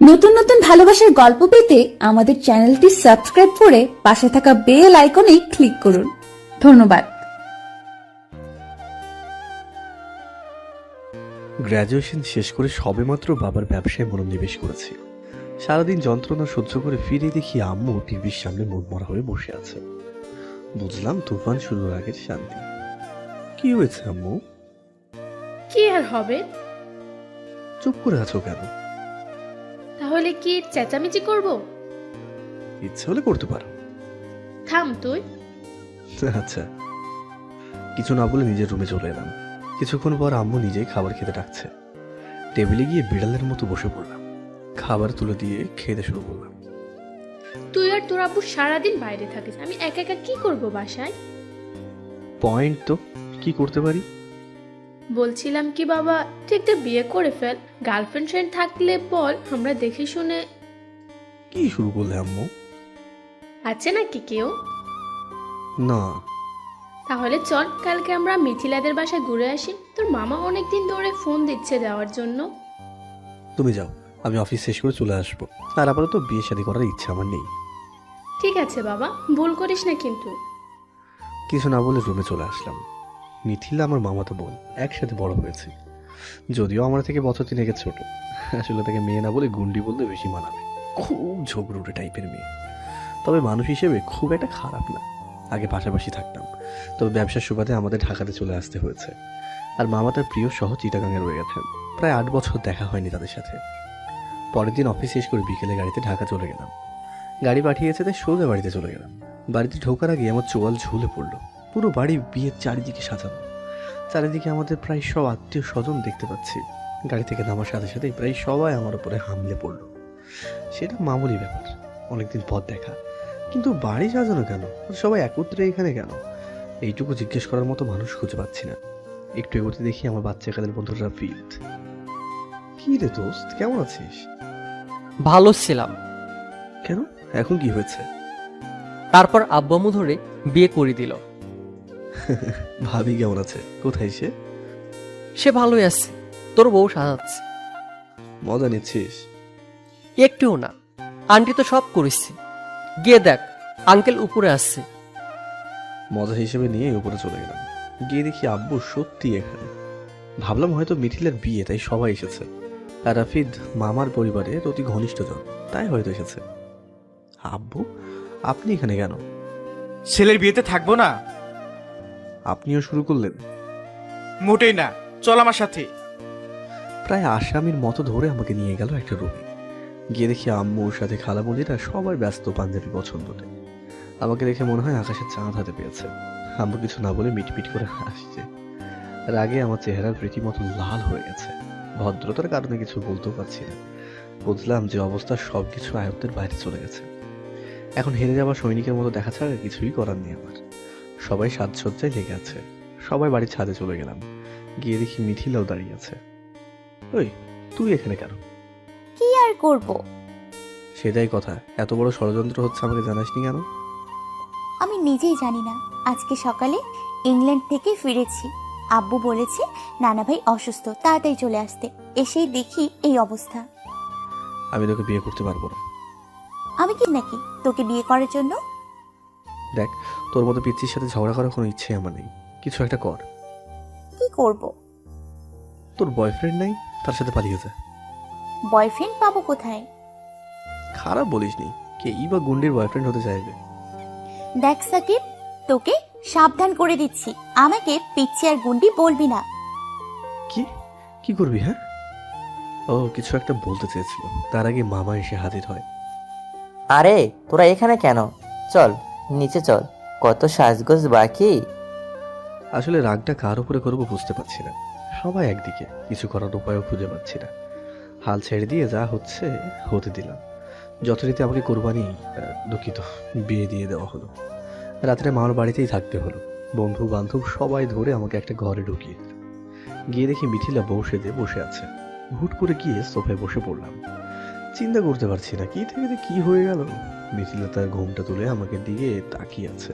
নতুন নতুন ভালোবাসার গল্প পেতে আমাদের চ্যানেলটি সাবস্ক্রাইব করে পাশে থাকা বেল আইকনে ক্লিক করুন। ধন্যবাদ। গ্র্যাজুয়েশন শেষ করে সবেমাত্র বাবার ব্যবসায় মনোনিবেশ করেছি। সারাদিন যন্ত্রণা সহ্য করে ফিরে দেখি আম্মু টিভির সামনে মনমরা হয়ে বসে আছে। বুঝলাম তুফান শুরুর আগের শান্তি। কি হয়েছে আম্মু? কি আর হবে? চুপ করে আছো কেন? তাহলে কি চেঁচামেচি করব? ইচ্ছে হলে করতে পারো। থাম তুই। আচ্ছা। কিছু না বলে নিজের রুমে চলে এলাম। কিছুক্ষণ পর আম্মু নিজেই খাবার খেতে ডাকছে। টেবিলে গিয়ে বিড়ালের মতো বসে পড়লাম। খাবার তুলে দিয়ে খেতে শুরু করলাম। তুই আর তোর আব্বু সারাদিন বাইরে থাকিস, আমি একা একা কি করব বাসায়? পয়েন্ট তো, কি করতে পারি? বলছিলাম কি বাবা, তুই একটা বিয়ে করে ফেল, গার্লফ্রেন্ড ফ্রেন্ড থাকলে বল, আমরা দেখে শুনে। কি শুরু করলে আম্মু? আছে নাকি কেউ? না। তাহলে চল কালকে আমরা মিথিলাদের বাসায় ঘুরে আসি, তোর মামা অনেকদিন ধরে ফোন দিচ্ছে যাওয়ার জন্য। তুমি যাও, আমি অফিস শেষ করে চলে আসবো। আর আপাতত বিয়ে শাদী করার ইচ্ছা আমার নেই। ঠিক আছে বাবা, ভুল করিস না কিন্তু। কিছু না বলে রুমে চলে আসলাম। মিথিলা আমার মামাতো বোন, একসাথে বড় হয়েছি। যদিও আমার থেকে বছর 3 ছোট। আসলে তাকে মেয়ে না বলে গুন্ডি বলতে বেশি মানাবে। খুব ঝগড়ুটে টাইপের মেয়ে, তবে মানুষ হিসেবে খুব একটা খারাপ না। আগে পাশাপাশি থাকতাম, তবে ব্যবসার সুবাদে আমাদের ঢাকাতে চলে আসতে হয়েছে। আর মামা তার প্রিয় শহর চিটাগাঙে রয়ে গেছেন। প্রায় 8 বছর দেখা হয়নি তাদের সাথে। পরের দিন অফিস শেষ করে বিকেলে গাড়িতে ঢাকা চলে গেলাম। গাড়ি পাঠিয়েছে তাই সোজা বাড়িতে চলে গেলাম। বাড়িতে ঢোকার আগে আমার চোয়াল ঝুলে পড়লো। পুরো বাড়ি বিয়ের চারিদিকে সাজানো। চারিদিকে আমাদের প্রায় সব আত্মীয় স্বজন দেখতে পাচ্ছি। গাড়ি থেকে নামার সাথে সাথে প্রায় সবাই আমার উপরে হামলে পড়লো। সেটা মামুলি ব্যাপার, অনেকদিন পর দেখা। কিন্তু বাড়ি সাজানো কেন? সবাই একত্রে এখানে কেন? এইটুকু জিজ্ঞেস করার মতো মানুষ খুঁজে পাচ্ছি না। একটু এগোতে দেখি আমার বাচ্চা কালের বন্ধু রাফিদ। কি রে দোস্ত, কেমন আছিস? ভালো ছিলাম। কেন, এখন কি হয়েছে? তারপর আব্বু আম্মু ধরে বিয়ে করে দিল। ভাবি কেমন আছে? কোথায় সে? সে ভালোই আছে, তোর বউ সাজাচ্ছে। মজা নিচ্ছিস? একটুও না, আন্টি তো সব করেছে। গিয়ে দেখ, আঙ্কেল উপরে আসছে। মজা হিসেবে নিয়ে উপরে চলে গেলাম। গিয়ে দেখি আব্বু সত্যি এখানে। ভাবলাম হয়তো মিথিলার বিয়ে, তাই সবাই এসেছে। আর রাফিদ মামার পরিবারের অতি ঘনিষ্ঠজন, তাই হয়তো এসেছে। আব্বু, আপনি এখানে কেন? ছেলের বিয়েতে থাকবো না? আপনিও শুরু করলেন? মোটেই না, চল আমার সাথে। প্রায় আসামির মতো ধরে আমাকে নিয়ে গেল একটা রুমে। গিয়ে দেখি আম্মুর সাথে খালামণিরা সবাই ব্যস্ত পাঞ্জাবি পছন্দতে। আমাকে দেখে মনে হয় আকাশের চাঁদ হাতে পেয়েছে। আম্মু কিছু না বলে মিটমিট করে হাসছে। রাগে আমার চেহারার রীতিমতো লাল হয়ে গেছে। ভদ্রতার কারণে কিছু বলতেও পারছি না। বুঝলাম যে অবস্থা সবকিছু আয়ত্তের বাইরে চলে গেছে। এখন হেরে যাওয়া সৈনিকের মতো দেখা ছাড়া কিছুই করার নেই আমার। সবাই সাজসজ্জায় লেগে আছে। সবাই বাড়ির ছাদে চলে গেলাম। গিয়ে দেখি মিথিলাও দাঁড়িয়ে আছে। ওই, তুই এখানে কেন? কি আর করব? সেটাই কথা, এত বড় ষড়যন্ত্র হচ্ছে আমাকে জানাসনি কেন? আমি নিজেই জানি না। আজকে সকালে ইংল্যান্ড থেকে ফিরেছি। আব্বু বলেছে নানা ভাই অসুস্থ, তাড়াতাড়ি চলে আসতে। এসেই দেখি এই অবস্থা। আমি তোকে বিয়ে করতে পারবো না। আমি কি নাকি তোকে বিয়ে করার জন্য? দেখ, তোর মতো পিচ্ছির সাথে ঝগড়া করার কোনো ইচ্ছে আমার নেই। কিছু একটা কর। কি করব? তোর বয়ফ্রেন্ড নাই, তার সাথে পালিয়ে যা। বয়ফ্রেন্ড পাবো কোথায়? খারাপ বলিসনি, কেই বা গুন্ডির বয়ফ্রেন্ড হতে চাইবে? দেখ সাকিব, তোকে সাবধান করে দিচ্ছি, আমাকে পিচ্ছি আর গুন্ডি বলবি না। কি কি করবি? হ্যাঁ, ও কিছু একটা বলতে চেয়েছিল, তার আগে মামা এসে হাজির হয়। আরে তোরা এখানে কেন? চল নিচে চল, কত সাজগোজ বাকি। আসলে রাগটা কার উপরে করবো বুঝতে পারছি না। সবাই একদিকে, কিছু করার উপায়ও খুঁজে পাচ্ছি না। হাল ছেড়ে দিয়ে যা হচ্ছে হতে দিলাম। যথারীতি আমাকে কোরবানি, দুঃখিত, বিয়ে দিয়ে দেওয়া হলো। রাত্রে মামার বাড়িতেই থাকতে হলো। বন্ধু বান্ধব সবাই ধরে আমাকে একটা ঘরে ঢুকিয়ে দিল। গিয়ে দেখি মিথিলা বসে আছে। হুট করে গিয়ে সোফায় বসে পড়লাম। চিন্তা করতে পারছি না কি থেকে যে কি হয়ে গেল। মিথিলা তার ঘুমটা তুলে আমাকে দিকে তাকিয়ে আছে,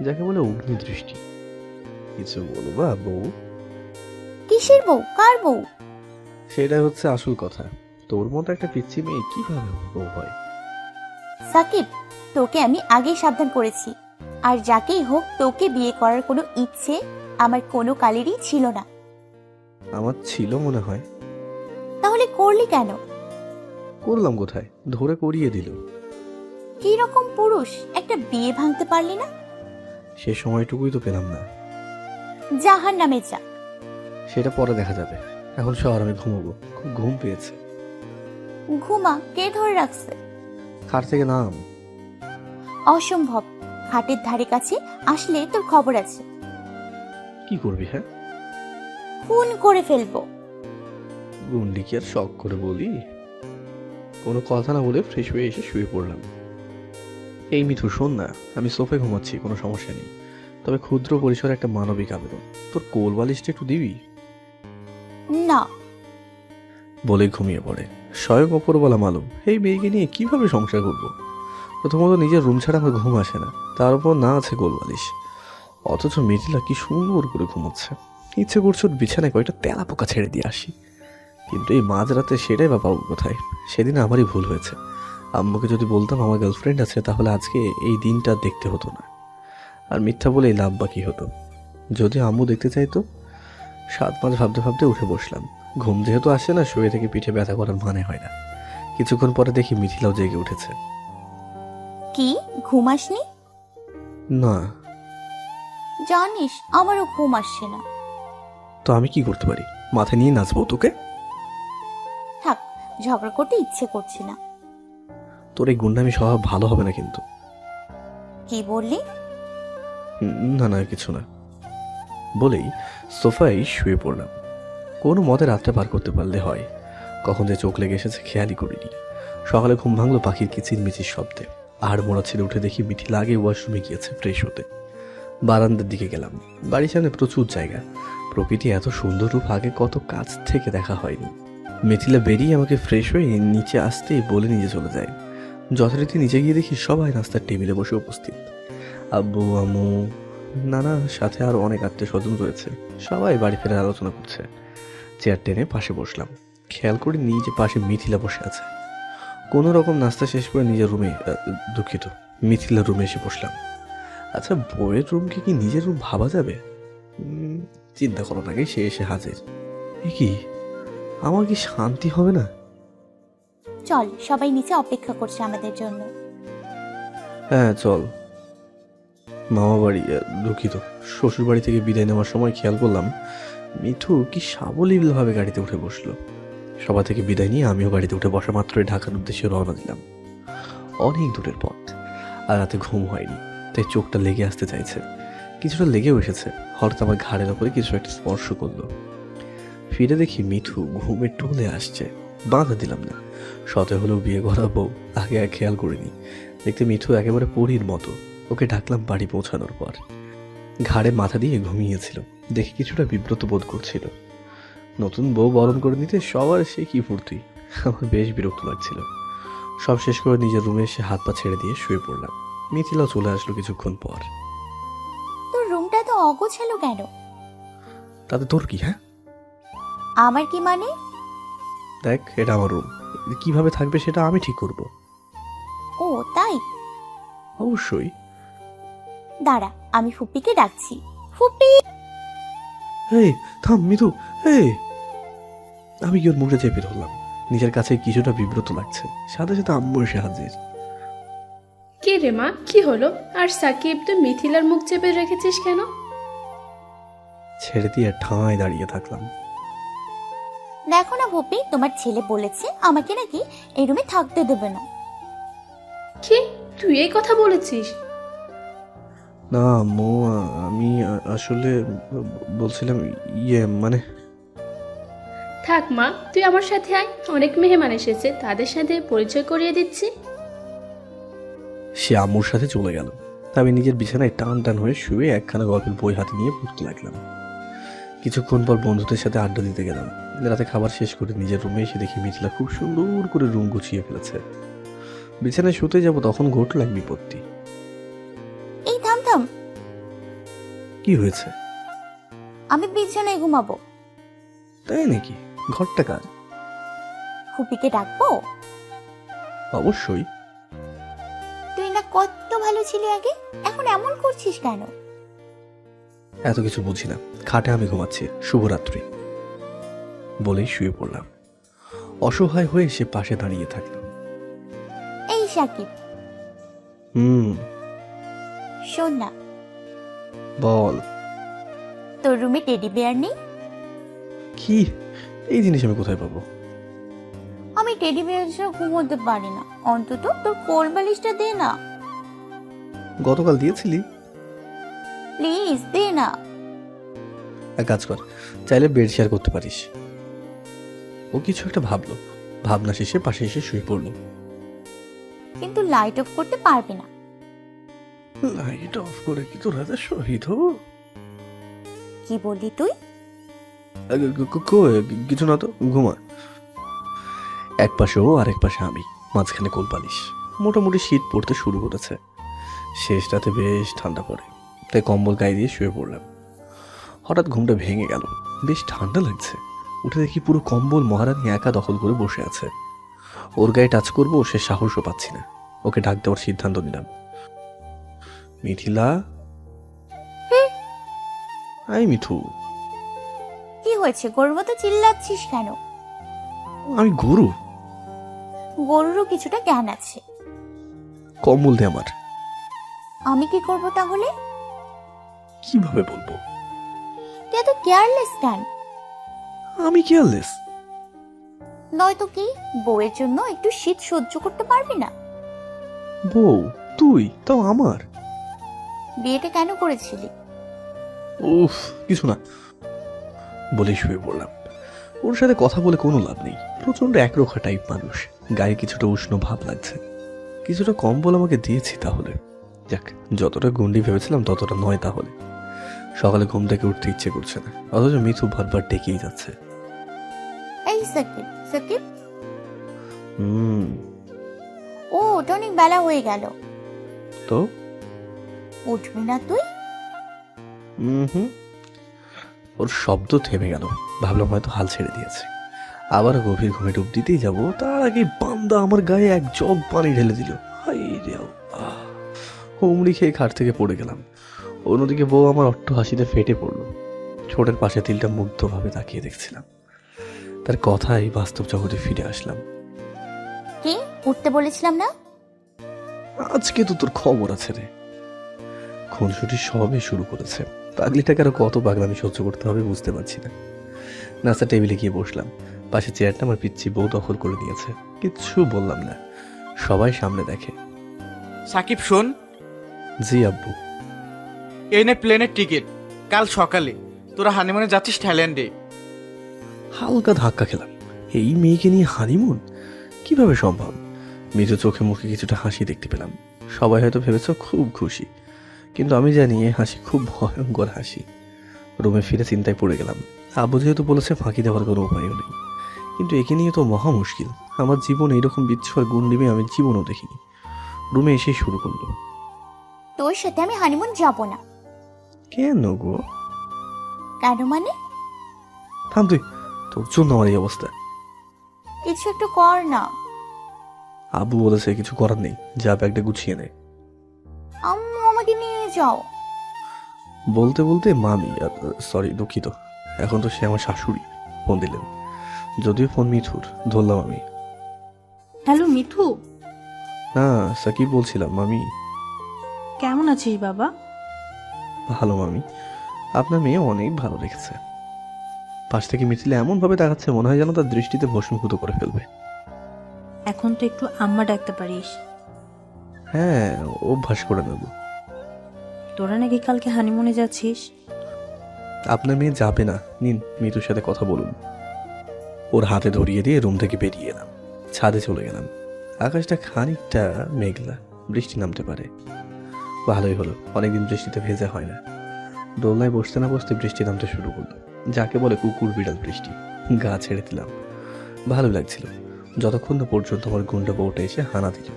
যাকে বলে অগ্নি দৃষ্টি। কিছু বলবা বউ? কিসের বউ? কার বউ? সেটাই হচ্ছে আসল কথা। তোর মতো একটা পিচ্ছি মেয়ে কিভাবে বউ হয়? সাকিব, তোকে আমি আগেই সাবধান করেছি, আর যাকেই হোক তোকে বিয়ে করার কোনো ইচ্ছে আমার কোনো কালেরই ছিল না। আমার ছিল মনে হয়। তাহলে করলি কেন? করলাম কোথায়, ধরে করিয়ে দিল। কি রকম পুরুষ, একটা বিয়ে ভাঙতে পারলি না? সে সময়টুকুই তো পেলাম না। জাহান নামে যা। সেটা পরে দেখা যাবে, এখন শহর আমি ঘুমাবো, খুব ঘুম পেয়েছে। ঘুমা, কে ধরে রাখছে? খাট থেকে নাম। অসম্ভব, খাটের ধারে কাছে আসলে তোর খবর আছে। কি করবি? হ্যাঁ, খুন করে ফেলবো। গুন্ডি কি আর শখ করে বলি? কোনো কথা না বলে ফ্রেশ হয়ে এসে শুয়ে পড়লাম। এই মিঠু শোন না, আমি সোফায় ঘুমাচ্ছি, কোনো সমস্যা নেই, তবে ক্ষুদ্র পরিসরে একটা মানবিক আবেদন, তোর কোল বালিশটা একটু দিবি? না। বলে ঘুমিয়ে পড়ে। স্বয়ং ওপরওয়ালা মালুম এই মেয়েকে নিয়ে কিভাবে সংসার করব। প্রথমত নিজের রুম ছাড়া আমার ঘুম আসে না, তার উপর না আছে কোল বালিশ, অথচ মিথিলা কি সুন্দর করে ঘুমাচ্ছে। ইচ্ছে করছে ওর বিছানায় কয়েকটা তেলা পোকা ছেড়ে দিয়ে আসি, কিন্তু এই মাঝরাতে সেটাই বা পাবো কোথায়? সেদিন আমারই ভুল হয়েছে। আম্মুকে যদি বলতাম আমার গার্লফ্রেন্ড আছে, তাহলে আজকে এই দিনটা দেখতে হতো না। আর মিথ্যা বলে লাভ বা কি হতো? যদি আম্মু দেখতে চাইতো। 7 মাস ভাবতে ভাবতে উঠে বসলাম। ঘুম যেহেতু আসে না, শুয়ে থেকে পিঠে ব্যথা করার মানে হয় না। কিছুক্ষণ পরে দেখি মিথিলাও জেগে উঠেছে। কি, ঘুমাসনি? না। জানিস আমারও ঘুম আসছে না। তো আমি কি করতে পারি? মাথায় নিয়ে নাচবো তোকে? থাক, ঝগড়া করতে ইচ্ছে করছে না। তোর এই গুন্ডামি স্বভাব ভালো হবে না কিন্তু। কি বললি? না না, কিছু না। বলেই সোফায় শুয়ে পড়লাম। কোনো মতে রাতটা পার করতে পারলে হয়। কখন যে চোখ লেগে এসেছে খেয়ালই করিনি। সকালে ঘুম ভাঙলো পাখির কিচিরমিচির শব্দে। আর মোড়া ছেড়ে উঠে দেখি মিঠিল আগে ওয়াশরুমে গিয়েছে ফ্রেশ হতে। বারান্দার দিকে গেলাম। বাড়ির সামনে প্রচুর জায়গা, প্রকৃতি এত সুন্দর রূপ আগে কত কাছ থেকে দেখা হয়নি। মিথিলা বেরিয়ে আমাকে ফ্রেশ হয়ে নিচে আসতেই বলে নিচে চলে যায়। যথারীতি নিচে গিয়ে দেখি সবাই নাস্তার টেবিলে বসে উপস্থিত। আব্বু, আম্মু, নানা, সাথে আরো অনেক আত্মীয় স্বজন রয়েছে। সবাই বাড়ি ফেরার আলোচনা করছে। চেয়ার টেনে পাশে বসলাম। খেয়াল করে নিজে পাশে মিথিলা বসে আছে। কোনো রকম নাস্তা শেষ করে নিজের রুমে, দুঃখিত, মিথিলার রুমে এসে বসলাম। আচ্ছা, বইয়ের রুমকে কি নিজের রুম ভাবা যাবে? চিন্তা করার আগে সে এসে হাজির। এ কি, আমার কি শান্তি হবে না? চল, সবাই নিচে অপেক্ষা করছে আমাদের জন্য। হ্যাঁ চল। মামা বাড়ি, দুঃখিত, শ্বশুর বাড়ি থেকে বিদায় নেওয়ার সময় খেয়াল করলাম মিঠু কি সাবলীলভাবে গাড়িতে উঠে বসলো। সভা থেকে বিদায় নিয়ে আমিও গাড়িতে উঠে বসা মাত্রই ঢাকার উদ্দেশ্যে রওনা দিলাম। অনেক দূরের পথ, আর রাতে ঘুম হয়নি, তাই চোখটা লেগে আসতে চাইছে। কিছুটা লেগেও এসেছে। হঠাৎ আমার ঘাড়ের ওপরে কিছু একটা স্পর্শ করলো। ফিরে দেখি মিঠু ঘুমে টলে আসছে। বাধা দিলাম না, শত হলেও বিয়ে করা বউ, আগে আর খেয়াল করিনি। দেখতে মিঠু একেবারে পরীর মতো। ওকে ডাকলাম বাড়ি পৌঁছানোর পর। ঘাড়ে মাথা দিয়ে ঘুমিয়েছিল, দেখে কিছুটা বিব্রত বোধ করছিল। নতুন বউ বরণ করে নিতে সবার সে কি ফুর্তি। আমার বেশ বিরক্ত লাগছিল। সব শেষ করে নিজের রুমে এসে হাত পা ছেড়ে দিয়ে শুয়ে পড়লাম। মিথিলাও চলে আসলো কিছুক্ষণ পর। তোর রুমটা তো অগোছালো কেন? তাতে তোর কি? হ্যাঁ, আমার কি মানে? দেখ, এটা আমার রুম, কিভাবে থাকবে সেটা আমি ঠিক করব। ও তাই? অবশ্যই। দাঁড়া, আমি ফুপিকে ডাকছি। ফুপি! এই থাম মিথু, এই! আমি কি ওর মুখে চেপে ধরলাম। নিজের কাছে কিছুটা বিব্রত লাগছে, সাথে সাথে আম্মু এসে হাজির। কে রে মা, কি হলো? আর সাকিব, তুই মিথিলার মুখ চেপে রেখেছিস কেন? ছেড়ে দিয়ে ঠাঁই দাঁড়িয়ে থাকলাম। দেখো না ফুপি, তোমার ছেলে বলেছে আমাকে নাকি এই রুমে থাকতে দেবে না। কি, তুই এই কথা বলেছিস? না আম্মু, আমি আসলে বলছিলাম, মানে। থাক মা, তুই আমার সাথে আয়, অনেক মেহমান এসেছে, তাদের সাথে পরিচয় করিয়ে দিচ্ছি। সে আম্মুর সাথে চলে গেল। আমি নিজের বিছানায় টান টান হয়ে শুয়ে একখানা গল্পের বই হাতে নিয়ে পড়তে লাগলাম। কিছুক্ষণ পর বন্ধুদের সাথে আড্ডা দিতে গেলাম। রাতে খাবার শেষ করে নিজের রুমে এসে দেখি মিথিলা খুব সুন্দর করে রুম গুছিয়ে ফেলেছে। বিছানায় শুতে যাব তখন ঘটল এক বিপত্তি। এই থাম থাম, কি হয়েছে? আমি বিছানায় ঘুমাবো। তাই নাকি? ঘরটা কার? ফুপিকে ডাকবো? অবশ্যই। তুই না কত ভালো ছিলি আগে, এখন এমন করছিস কেন? এত কিছু বুঝি না, খাটে আমি ঘুমাচ্ছি, শুভরাত্রি বলেই শুয়ে পড়লাম। অসহায় হয়ে সে পাশে দাঁড়িয়ে থাকলো। এই সাকিব, শোন না, বল। তোর রুমে টেডি বিয়ার নেই? কি? এই জিনিস আমি কোথায় পাবো? আমি টেডি বিয়ার ছাড়া ঘুমোতে পারি না, অন্তত তোর কোল বালিশটা দে না। গতকাল দিয়েছিলি। প্লিজ দে না। এক কাজ কর, চাইলে বেড শেয়ার করতে পারিস। ও কিছু একটা ভাবলো, ভাবনা শেষে পাশে এসে শুয়ে পড়লো। কিন্তু লাইট অফ করতে পারবি না। লাইট অফ করে কি তোর হাতে শহীদ হবো? কি বললি তুই? কিছু না তো, ঘুমা। এক পাশে ও, আরেক পাশে আমি, মাঝখানে কোল বালিশ। মোটামুটি শীত পড়তে শুরু করেছে, শেষ রাতে বেশ ঠান্ডা পড়ে, তাই কম্বল গায়ে দিয়ে শুয়ে পড়লাম। হঠাৎ ঘুমটা ভেঙে গেল, বেশ ঠান্ডা লাগছে। উঠে দেখি পুরো কম্বল মহারানী একা দখল করে বসে আছে। ওর গায়ে টাচ করবো, সে সাহসও পাচ্ছি না। ওকে ডাক দেওয়ার সিদ্ধান্ত নিলাম। মিথিলা। আই মিঠু। কি হয়েছে, গরুর মতো চিল্লাচ্ছিস কেন? আমি গরু? গরুরও কিছুটা জ্ঞান আছে। কম্বল দে আমার। আমি কি করব তাহলে? কিভাবে বলবো? তুই এত কেয়ারলেস কেন? আমি কেয়ারলেস? নয়তো কি, বউয়ের জন্য একটু শীত সহ্য করতে পারবি না? বউ? তুই তাও আমার? বিয়েটা কেন করেছিলি? উফ, কিছু না বলে শুয়ে পড়লাম। ওর সাথে কথা বলে কোনো লাভ নেই, প্রচন্ড একরোখা টাইপ মানুষ। গায়ে কিছুটা উষ্ণ ভাব লাগছে। কিছুটা কম্বল আমাকে দিয়েছি তাহলে। যাক, যতটা গুন্ডি ভেবেছিলাম ততটা নয় তাহলে। সকালে ঘুম থেকে উঠতে ইচ্ছে করছে না, অথচ মিথু বারবার ডেকেই যাচ্ছে। এই সাকিব, সাকিব। হুম। ও, ওটা অনেক বেলা হয়ে গেল। তো উঠবি না তুই? হুম। ওর শব্দ থেমে গেল, ভাবলাম হয়তো হাল ছেড়ে দিয়েছে। আবার গভীর ঘুমে ডুব দিতেই যাবো, তার আগে বান্দা আমার গায়ে এক জগ পানি ঢেলে দিল। হাই রে আল্লাহ! হুমড়ি খেয়ে খাট থেকে পড়ে গেলাম। অন্যদিকে বউ আমার অট্ট হাসিতে ফেটে পড়লো। ঠোঁটের পাশে তিলটা মুগ্ধভাবে তাকিয়ে দেখছিলাম। তার কথাই বাস্তব জগতে ফিরে আসলাম। কি উঠতে বলেছিলাম না? আজকে তো তোর খবর আছে রে। খুনসুটি সবে শুরু করেছে, পাগলিটাকে আরো কত পাগলামি সহ্য করতে হবে বুঝতে পারছি না। নাস্তা টেবিলে গিয়ে বসলাম। পাশে চেয়ারটা আমার পিচ্ছি বউ দখল করে নিয়েছে। কিচ্ছু বললাম না, সবাই সামনে দেখে। সাকিব শোন, জি আব্বু। এই নে প্লেনের টিকিট, কাল সকালে তোরা হানিমুনে যাচ্ছিস থাইল্যান্ডে। হালকা ধাক্কা খেলাম। এই মেয়েকে নিয়ে হানিমুন কিভাবে সম্ভব? মৃত চোখে মুখে কিছুটা হাসি দেখতে পেলাম। সবাই হয়তো ভেবেছ খুব খুশি, কিন্তু আমি জানি এই হাসি খুব ভয়ঙ্কর হাসি। রুমে ফিরে চিন্তায় পড়ে গেলাম। আব্বু যেহেতু বলেছে ফাঁকি দেওয়ার কোনো উপায়ও নেই, কিন্তু একে নিয়ে তো মহা মুশকিল। আমার জীবনে এরকম বিচ্ছর গুন্ডিমে আমি জীবনও দেখিনি। রুমে এসেই শুরু করলো। তোর সাথে আমি হানিমুন যাব না। কেন গো? কেন মানে? থাম তুই, তোর জন্য আমার এই অবস্থা। কিছু একটু কর না। আব্বু বলেছে কিছু করার নেই, যা ব্যাগটা গুছিয়ে নেয়। আম্মু আমাকে নিয়ে যাও। বলতে বলতে মামি, সরি দুঃখিত, এখন তো সে আমার শাশুড়ি ফোন দিলেন। যদিও ফোন মিথুর, ধরলাম আমি। হ্যালো মিঠু, না সাকিব বলছিলাম। মামি কেমন আছিস বাবা? ভালো মামি, আপনার মেয়ে অনেক ভালো রেখেছে। পাশ থেকে মিছিলে এমন ভাবে তাকাচ্ছে, মনে হয় যেন তার দৃষ্টিতে ভস্মীভূত করে ফেলবে। এখন তো একটু আম্মা ডাকতে পারিস। হ্যাঁ, অভ্যাস করে নেব। তোরা নাকি কালকে হানিমুনে যাচ্ছিস? আপনার মেয়ে যাবে না, নিন মিতুর সাথে কথা বলুন। ওর হাতে ধরিয়ে দিয়ে রুম থেকে বেরিয়ে এলাম। ছাদে চলে গেলাম। আকাশটা খানিকটা মেঘলা, বৃষ্টি নামতে পারে। ভালোই হলো, অনেকদিন বৃষ্টিতে ভেজা হয় না। দোলনায় বসতে না বসতে বৃষ্টি নামতে শুরু করলো, যাকে বলে কুকুর বিড়াল বৃষ্টি। গা ছেড়ে দিলাম, ভালো লাগছিল, যতক্ষণ না পর্যন্ত আমার গুন্ডা বউটা এসে হানা দিল।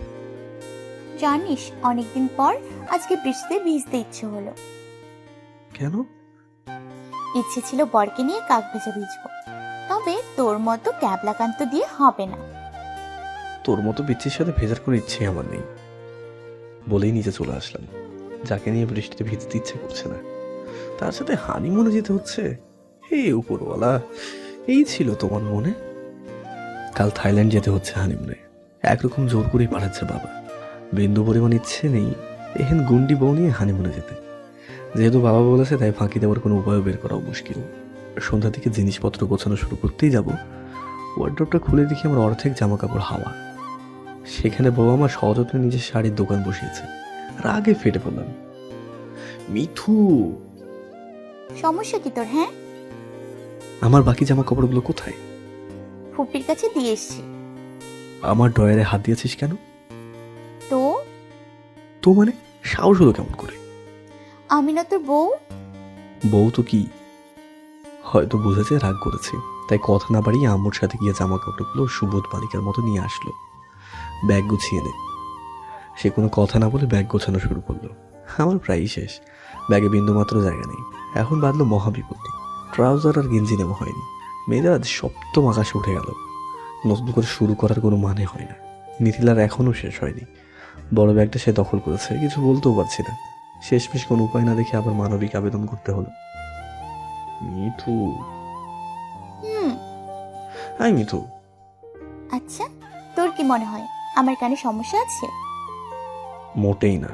জানিস, অনেকদিন পর আজকে বৃষ্টিতে ভিজতে ইচ্ছে হলো। কেন? ইচ্ছে ছিল বরকে নিয়ে কাক ভেজা ভিজবো, তবে তোর মতো ক্যাবলাকান্ত দিয়ে হবে না। তোর মতো বিচ্ছির সাথে ভেজার কোনো ইচ্ছে আমার নেই বলেই নিচে চলে আসলাম। যাকে নিয়ে বৃষ্টিতে ভিজতে ইচ্ছে করছে না, তার সাথে হানিমুনে যেতে হচ্ছে। হে উপরওয়ালা, এই ছিল তোমার মনে? কাল থাইল্যান্ড যেতে হচ্ছে হানিমুনে। একরকম জোর করেই পাঠাচ্ছে বাবা। বিন্দু পরিমাণ ইচ্ছে নেই এহেন গুন্ডি বউ নিয়ে হানিমুনে যেতে। যেহেতু বাবা বলেছে, তাই ফাঁকি দেওয়ার কোনো উপায় বের করাও মুশকিল। সন্ধ্যা থেকে জিনিসপত্র গোছানো শুরু করতেই যাব, ওয়ার্ড্রপটা খুলে দেখি আমার অর্ধেক জামা কাপড় হাওয়া। সেখানে বউ আমার সযত্নে নিজের শাড়ির দোকান বসিয়েছে। রাগে ফেটে পড়লাম। মিঠু, সমস্যা কি তোর? হ্যাঁ, আমার বাকি জামা কাপড়গুলো কোথায়? ফুপির কাছে দিয়ে এসছি। আমার ড্রয়ারে হাত দিয়েছিস কেন? তো তো মানে সাহস হলো কেমন করে? আমি না তোর বউ? বউ তো কি, হয়তো বুঝেছে রাগ করেছে, তাই কথা না বাড়িয়ে আম্মুর সাথে গিয়ে জামা কাপড়গুলো সুবোধ বালিকার মতো নিয়ে আসলো। ব্যাগ গুছিয়ে নে। সে কোনো কথা না বলে ব্যাগ গোছানো শুরু করলো। আমার প্রায়ই শেষ, ব্যাগে বিন্দুমাত্র জায়গা নেই। এখন বাঁধলো মহাবিপত্তি। ট্রাউজার আর গেঞ্জি নেওয়া হয়নি। মেজাজ সপ্তম আকাশে উঠে গেল। নতুন করে শুরু করার কোনো মানে হয় না। মিথিলার এখনও শেষ হয়নি। বড় ব্যাগটা সে দখল করেছে, কিছু বলতেও পারছি না। শেষমেশ কোনো উপায় না দেখে আবার মানবিক আবেদন করতে হলো। মিঠু, হাই মিঠু। আচ্ছা, তোর কি মনে হয় আমার কানে সমস্যা আছে? মোটেই না।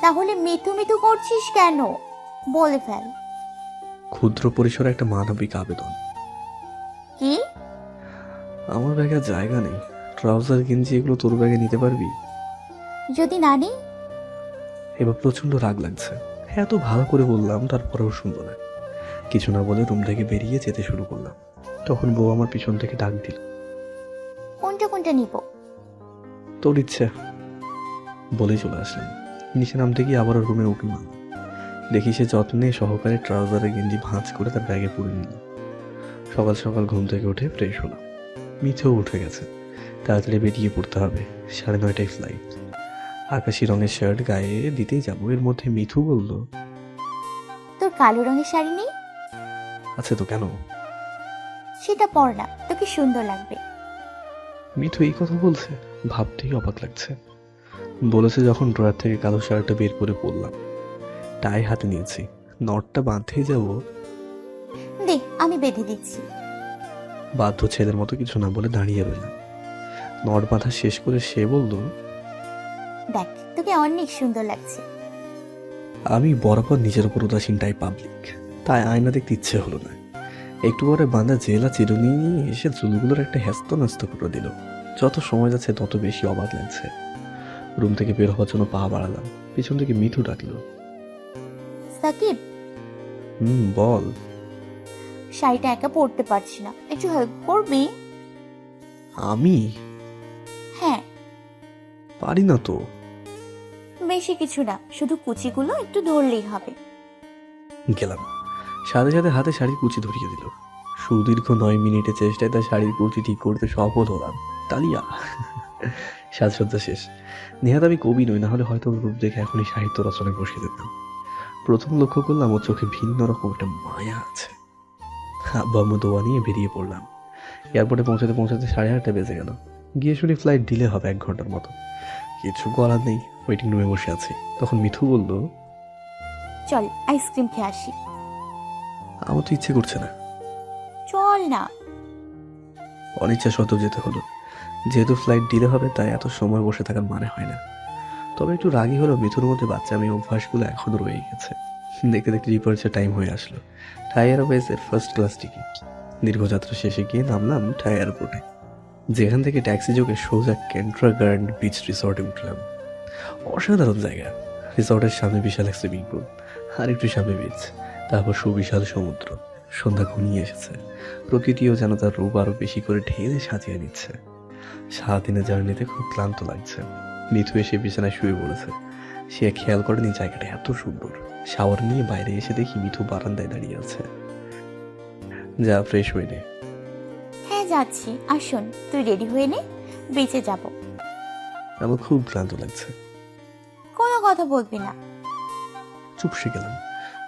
তাহলে মিথু মিথু করছিস কেন? বলে ফেল। ক্ষুদ্র পরিসরে একটা মানবিক আবেদন। কি? আমার ব্যাগে আর জায়গা নেই। ট্রাউজার গেঞ্জি এগুলো তোর ব্যাগে নিতে পারবি? যদি না নেই? এবার প্রচন্ড রাগ লাগছে। এত ভালো করে বললাম, তারপরেও শুনবো না। কিছু না বলে রুম থেকে বেরিয়ে যেতে শুরু করলাম। তখন বউ আমার পিছন থেকে ডাক দিল। কোনটা কোনটা নিব? তোর ইচ্ছে, বলেই চলে আসলাম। নিচে নামতে গিয়ে আবারও রুমে উঠে মারলাম। দেখি সে যত্নে সহকারে ট্রাউজারের গেঞ্জি ভাঁজ করে তার ব্যাগে পুরে নিল। সকাল সকাল ঘুম থেকে উঠে ফ্রেশ হলাম। মিঠেও উঠে গেছে। তাড়াতাড়ি বেরিয়ে পড়তে হবে, 9:30টায় ফ্লাইট। আকাশি রঙের শার্ট গায়ে দিতেই যাবো, এর মধ্যে মিঠু বলল, তোর কালো রঙের শাড়ি নেই? আছে তো, কেন? সেটা পর না, তোকে সুন্দর লাগবে। মিঠু এই কথা বলছে, ভাবতেই অবাক লাগছে। বলেছে যখন ড্রয়ার থেকে কালো শার্টটা বের করে পরলাম। টাই হাতে নিয়েছি, নটটা বাঁধতেই যাব। দে, আমি বেঁধে দিচ্ছি। বাধ্য ছেলের মতো কিছু না বলে দাঁড়িয়ে রইলাম। নট বাঁধা শেষ করে সে বলল, দেখ, তোকে অনেক সুন্দর লাগছে। আমি বরাবর নিজের উপর উদাসীনটাই পাবলিক, তাই আয়না দেখতে ইচ্ছে হলো না। একটু পরে বাঁধা জেলা চিরুনি নিয়ে এসে চুলগুলোর একটা হ্যাস্ত ন্যস্ত করে দিল। যত সময় যাচ্ছে তত বেশি অবাক লাগছে। রুম থেকে বের হওয়ার জন্য পা বাড়ালাম। পিছন থেকে মিঠু ডাকলো, সাকিব, বল। শাড়িটা একা পরতে পারছি না, একটু হেল্প করবি? আমি হ্যাঁ। পারি না তো। বেশি কিছু না, শুধু কুচিগুলো একটু ধরলেই হবে। গেলাম। সাথে সাথে হাতে শাড়ির কুচি ধরিয়ে দিল। সুদীর্ঘ 9 মিনিটের চেষ্টায় তার শাড়ির কুচি ঠিক করতে সফল হলাম। তালিয়া। সাজসজ্জা শেষ। নেহাত আমি কবি নই, না হলে হয়তো রূপ দেখে এখনই সাহিত্য রচনায় বসে যেতাম। প্রথম লক্ষ্য করলাম ওর চোখে ভিন্ন রকম একটা মায়া আছে। আব্বা আম্মু দোয়া নিয়ে বেরিয়ে পড়লাম। এয়ারপোর্টে পৌঁছাতে পৌঁছাতে 8:30 বেজে গেল। গিয়ে শুনি ফ্লাইট ডিলে হবে 1 ঘন্টার মতো। কিছু করার নেই, ওয়েটিং রুমে বসে আছি। তখন মিঠু বলল, চল আইসক্রিম খেয়ে আসি। আমার তো ইচ্ছে করছে না। চল না। অনিচ্ছা সত্ত্বেও যেতে হলো। যেহেতু ফ্লাইট ডিলে হবে, তাই এত সময় বসে থাকার মানে হয় না। তবে একটু রাগী হলো, মিথুর মধ্যে বাচ্চা আমি অভ্যাসগুলো এখনো রয়ে গেছে। দেখতে দেখতে ডিপার্চার টাইম হয়ে আসলো। থাই এয়ারওয়েজের ফার্স্ট ক্লাস টিকিট। দীর্ঘযাত্রা শেষে গিয়ে নামলাম থাই এয়ারপোর্টে, যেখান থেকে ট্যাক্সি যোগে সোজা কেন্ট্রা গার্ডেন বিচ রিসর্টে উঠলাম। অসাধারণ জায়গা। রিসর্টের সামনে বিশাল এক সুইমিং পুল, আর একটু সামনে বিচ, তারপর সুবিশাল সমুদ্র। সন্ধ্যা ঘনিয়ে এসেছে। প্রকৃতিও যেন তার রূপ আরো বেশি করে ঢেলে সাজিয়ে নিচ্ছে। সারাদিনের জার্নিতে খুব ক্লান্ত লাগছে। মিথু এসে বিছানায় শুয়ে পড়েছে। সে খেয়াল করেনি জায়গাটা এত সুন্দর। শাওয়ার নিয়ে বাইরে এসে দেখি মিথু বারান্দায় দাঁড়িয়ে আছে। যা, ফ্রেশ হয়ে নে। হ্যাঁ যাচ্ছি, আসুন তুই রেডি হয়ে নে, বেঁচে যাব। আমার খুব ক্লান্ত লাগছে। কোনো কথা বলবি না। চুপসে গেলাম।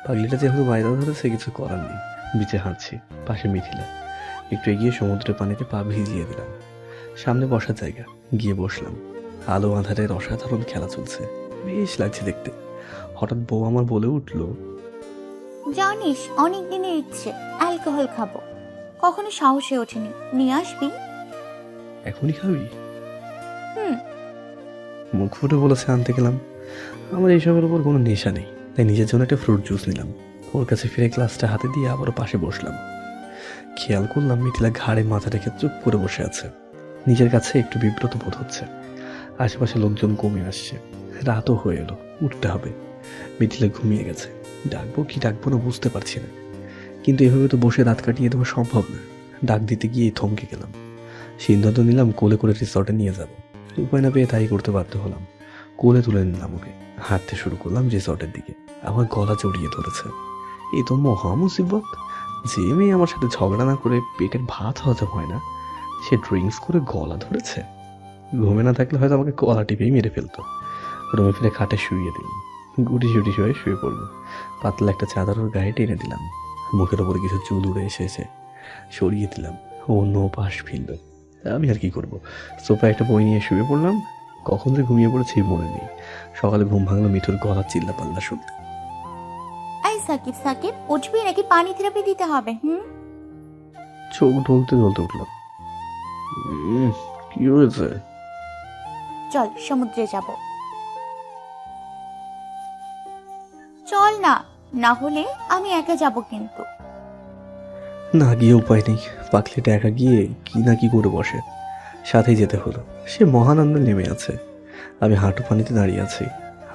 পাগলিটা যেহেতু বাইরে ধরেছে, কিছু করার নেই। বিচে হাঁটছি, পাশে মিথিলা। একটু এগিয়ে সমুদ্রের পানিতে পা ভিজিয়ে দিলাম। সামনে বসার জায়গা, গিয়ে বসলাম। আলো আঁধারের অসাধারণ খেলা চলছে, বেশ লাগছে দেখতে। হঠাৎ বউ আমার বলে উঠলো, জানিস অনেক দিনের ইচ্ছে অ্যালকোহল খাবো, কখনো সাহসে ওঠেনি, নিয়ে আসবি? এখনই খাবি? হুম। মুখ ফুটে বলেছে আনতে গেলাম। আমার এইসবের উপর কোনো নেশা নেই, তাই নিজের জন্য একটা ফ্রুট জুস নিলাম। ওর কাছে ফিরে গ্লাসটা হাতে দিয়ে আবারও পাশে বসলাম। খেয়াল করলাম মিথিলা ঘাড়ে মাথা রেখে চুপ করে বসে আছে। নিজের কাছে একটু বিব্রত বোধ হচ্ছে। আশেপাশে লোকজন কমে আসছে, রাতও হয়ে এলো, উঠতে হবে। মিথিলা ঘুমিয়ে গেছে, ডাকবো কি ডাকবো না বুঝতে পারছি না। কিন্তু এভাবে তো বসে রাত কাটিয়ে দেওয়া সম্ভব না। ডাক দিতে গিয়ে থমকে গেলাম। সিদ্ধান্ত নিলাম কোলে করে রিসর্টে নিয়ে যাব। উপায় না পেয়ে তাই করতে বাধ্য হলাম। কোলে তুলে নিলাম ওকে, হাঁটতে শুরু করলাম রিসর্টের দিকে। আমার গলা জড়িয়ে ধরেছে। এই তো মহা মুসিবত। যে মেয়ে আমার সাথে ঝগড়া না করে পেটের ভাত হজম হয় না, সে ড্রিঙ্কস করে গলা ধরেছে। ঘুমে না থাকলে হয়তো আমাকে গলা টিপেই মেরে ফেলতো। রুমে ফিরে খাটে শুইয়ে দিলাম। গুটি সুটি শুয়ে পড়লো। পাতলা একটা চাদর ওর গায়ে টেনে দিলাম। মুখের ওপরে কিছু চুল উড়ে এসেছে, সরিয়ে দিলাম। অন্য পাশ ফিরল। আমি আর কি করবো, সোফায় একটা বই নিয়ে শুয়ে পড়লাম। কখন যে ঘুমিয়ে পড়েছি মনে নেই। সকালে ঘুম ভাঙলো মিঠুর গলা চিল্লা পাল্লা শুনতে। এই সাকিব সাকিব, উঠবি নাকি পানি থেরাপি দিতে হবে? চোখ ঢলতে ঢলতে উঠলাম। কি হয়েছে? চল সমুদ্রে যাব। চল না, না হলে আমি একা যাব কিন্তু। না গিয়ে উপায় নেই। পাখলিটা একা গিয়ে কি না কি করে বসে, সাথেই যেতে হলো। সে মহানন্দে নেমে আছে, আমি হাঁটু পানিতে দাঁড়িয়ে আছি।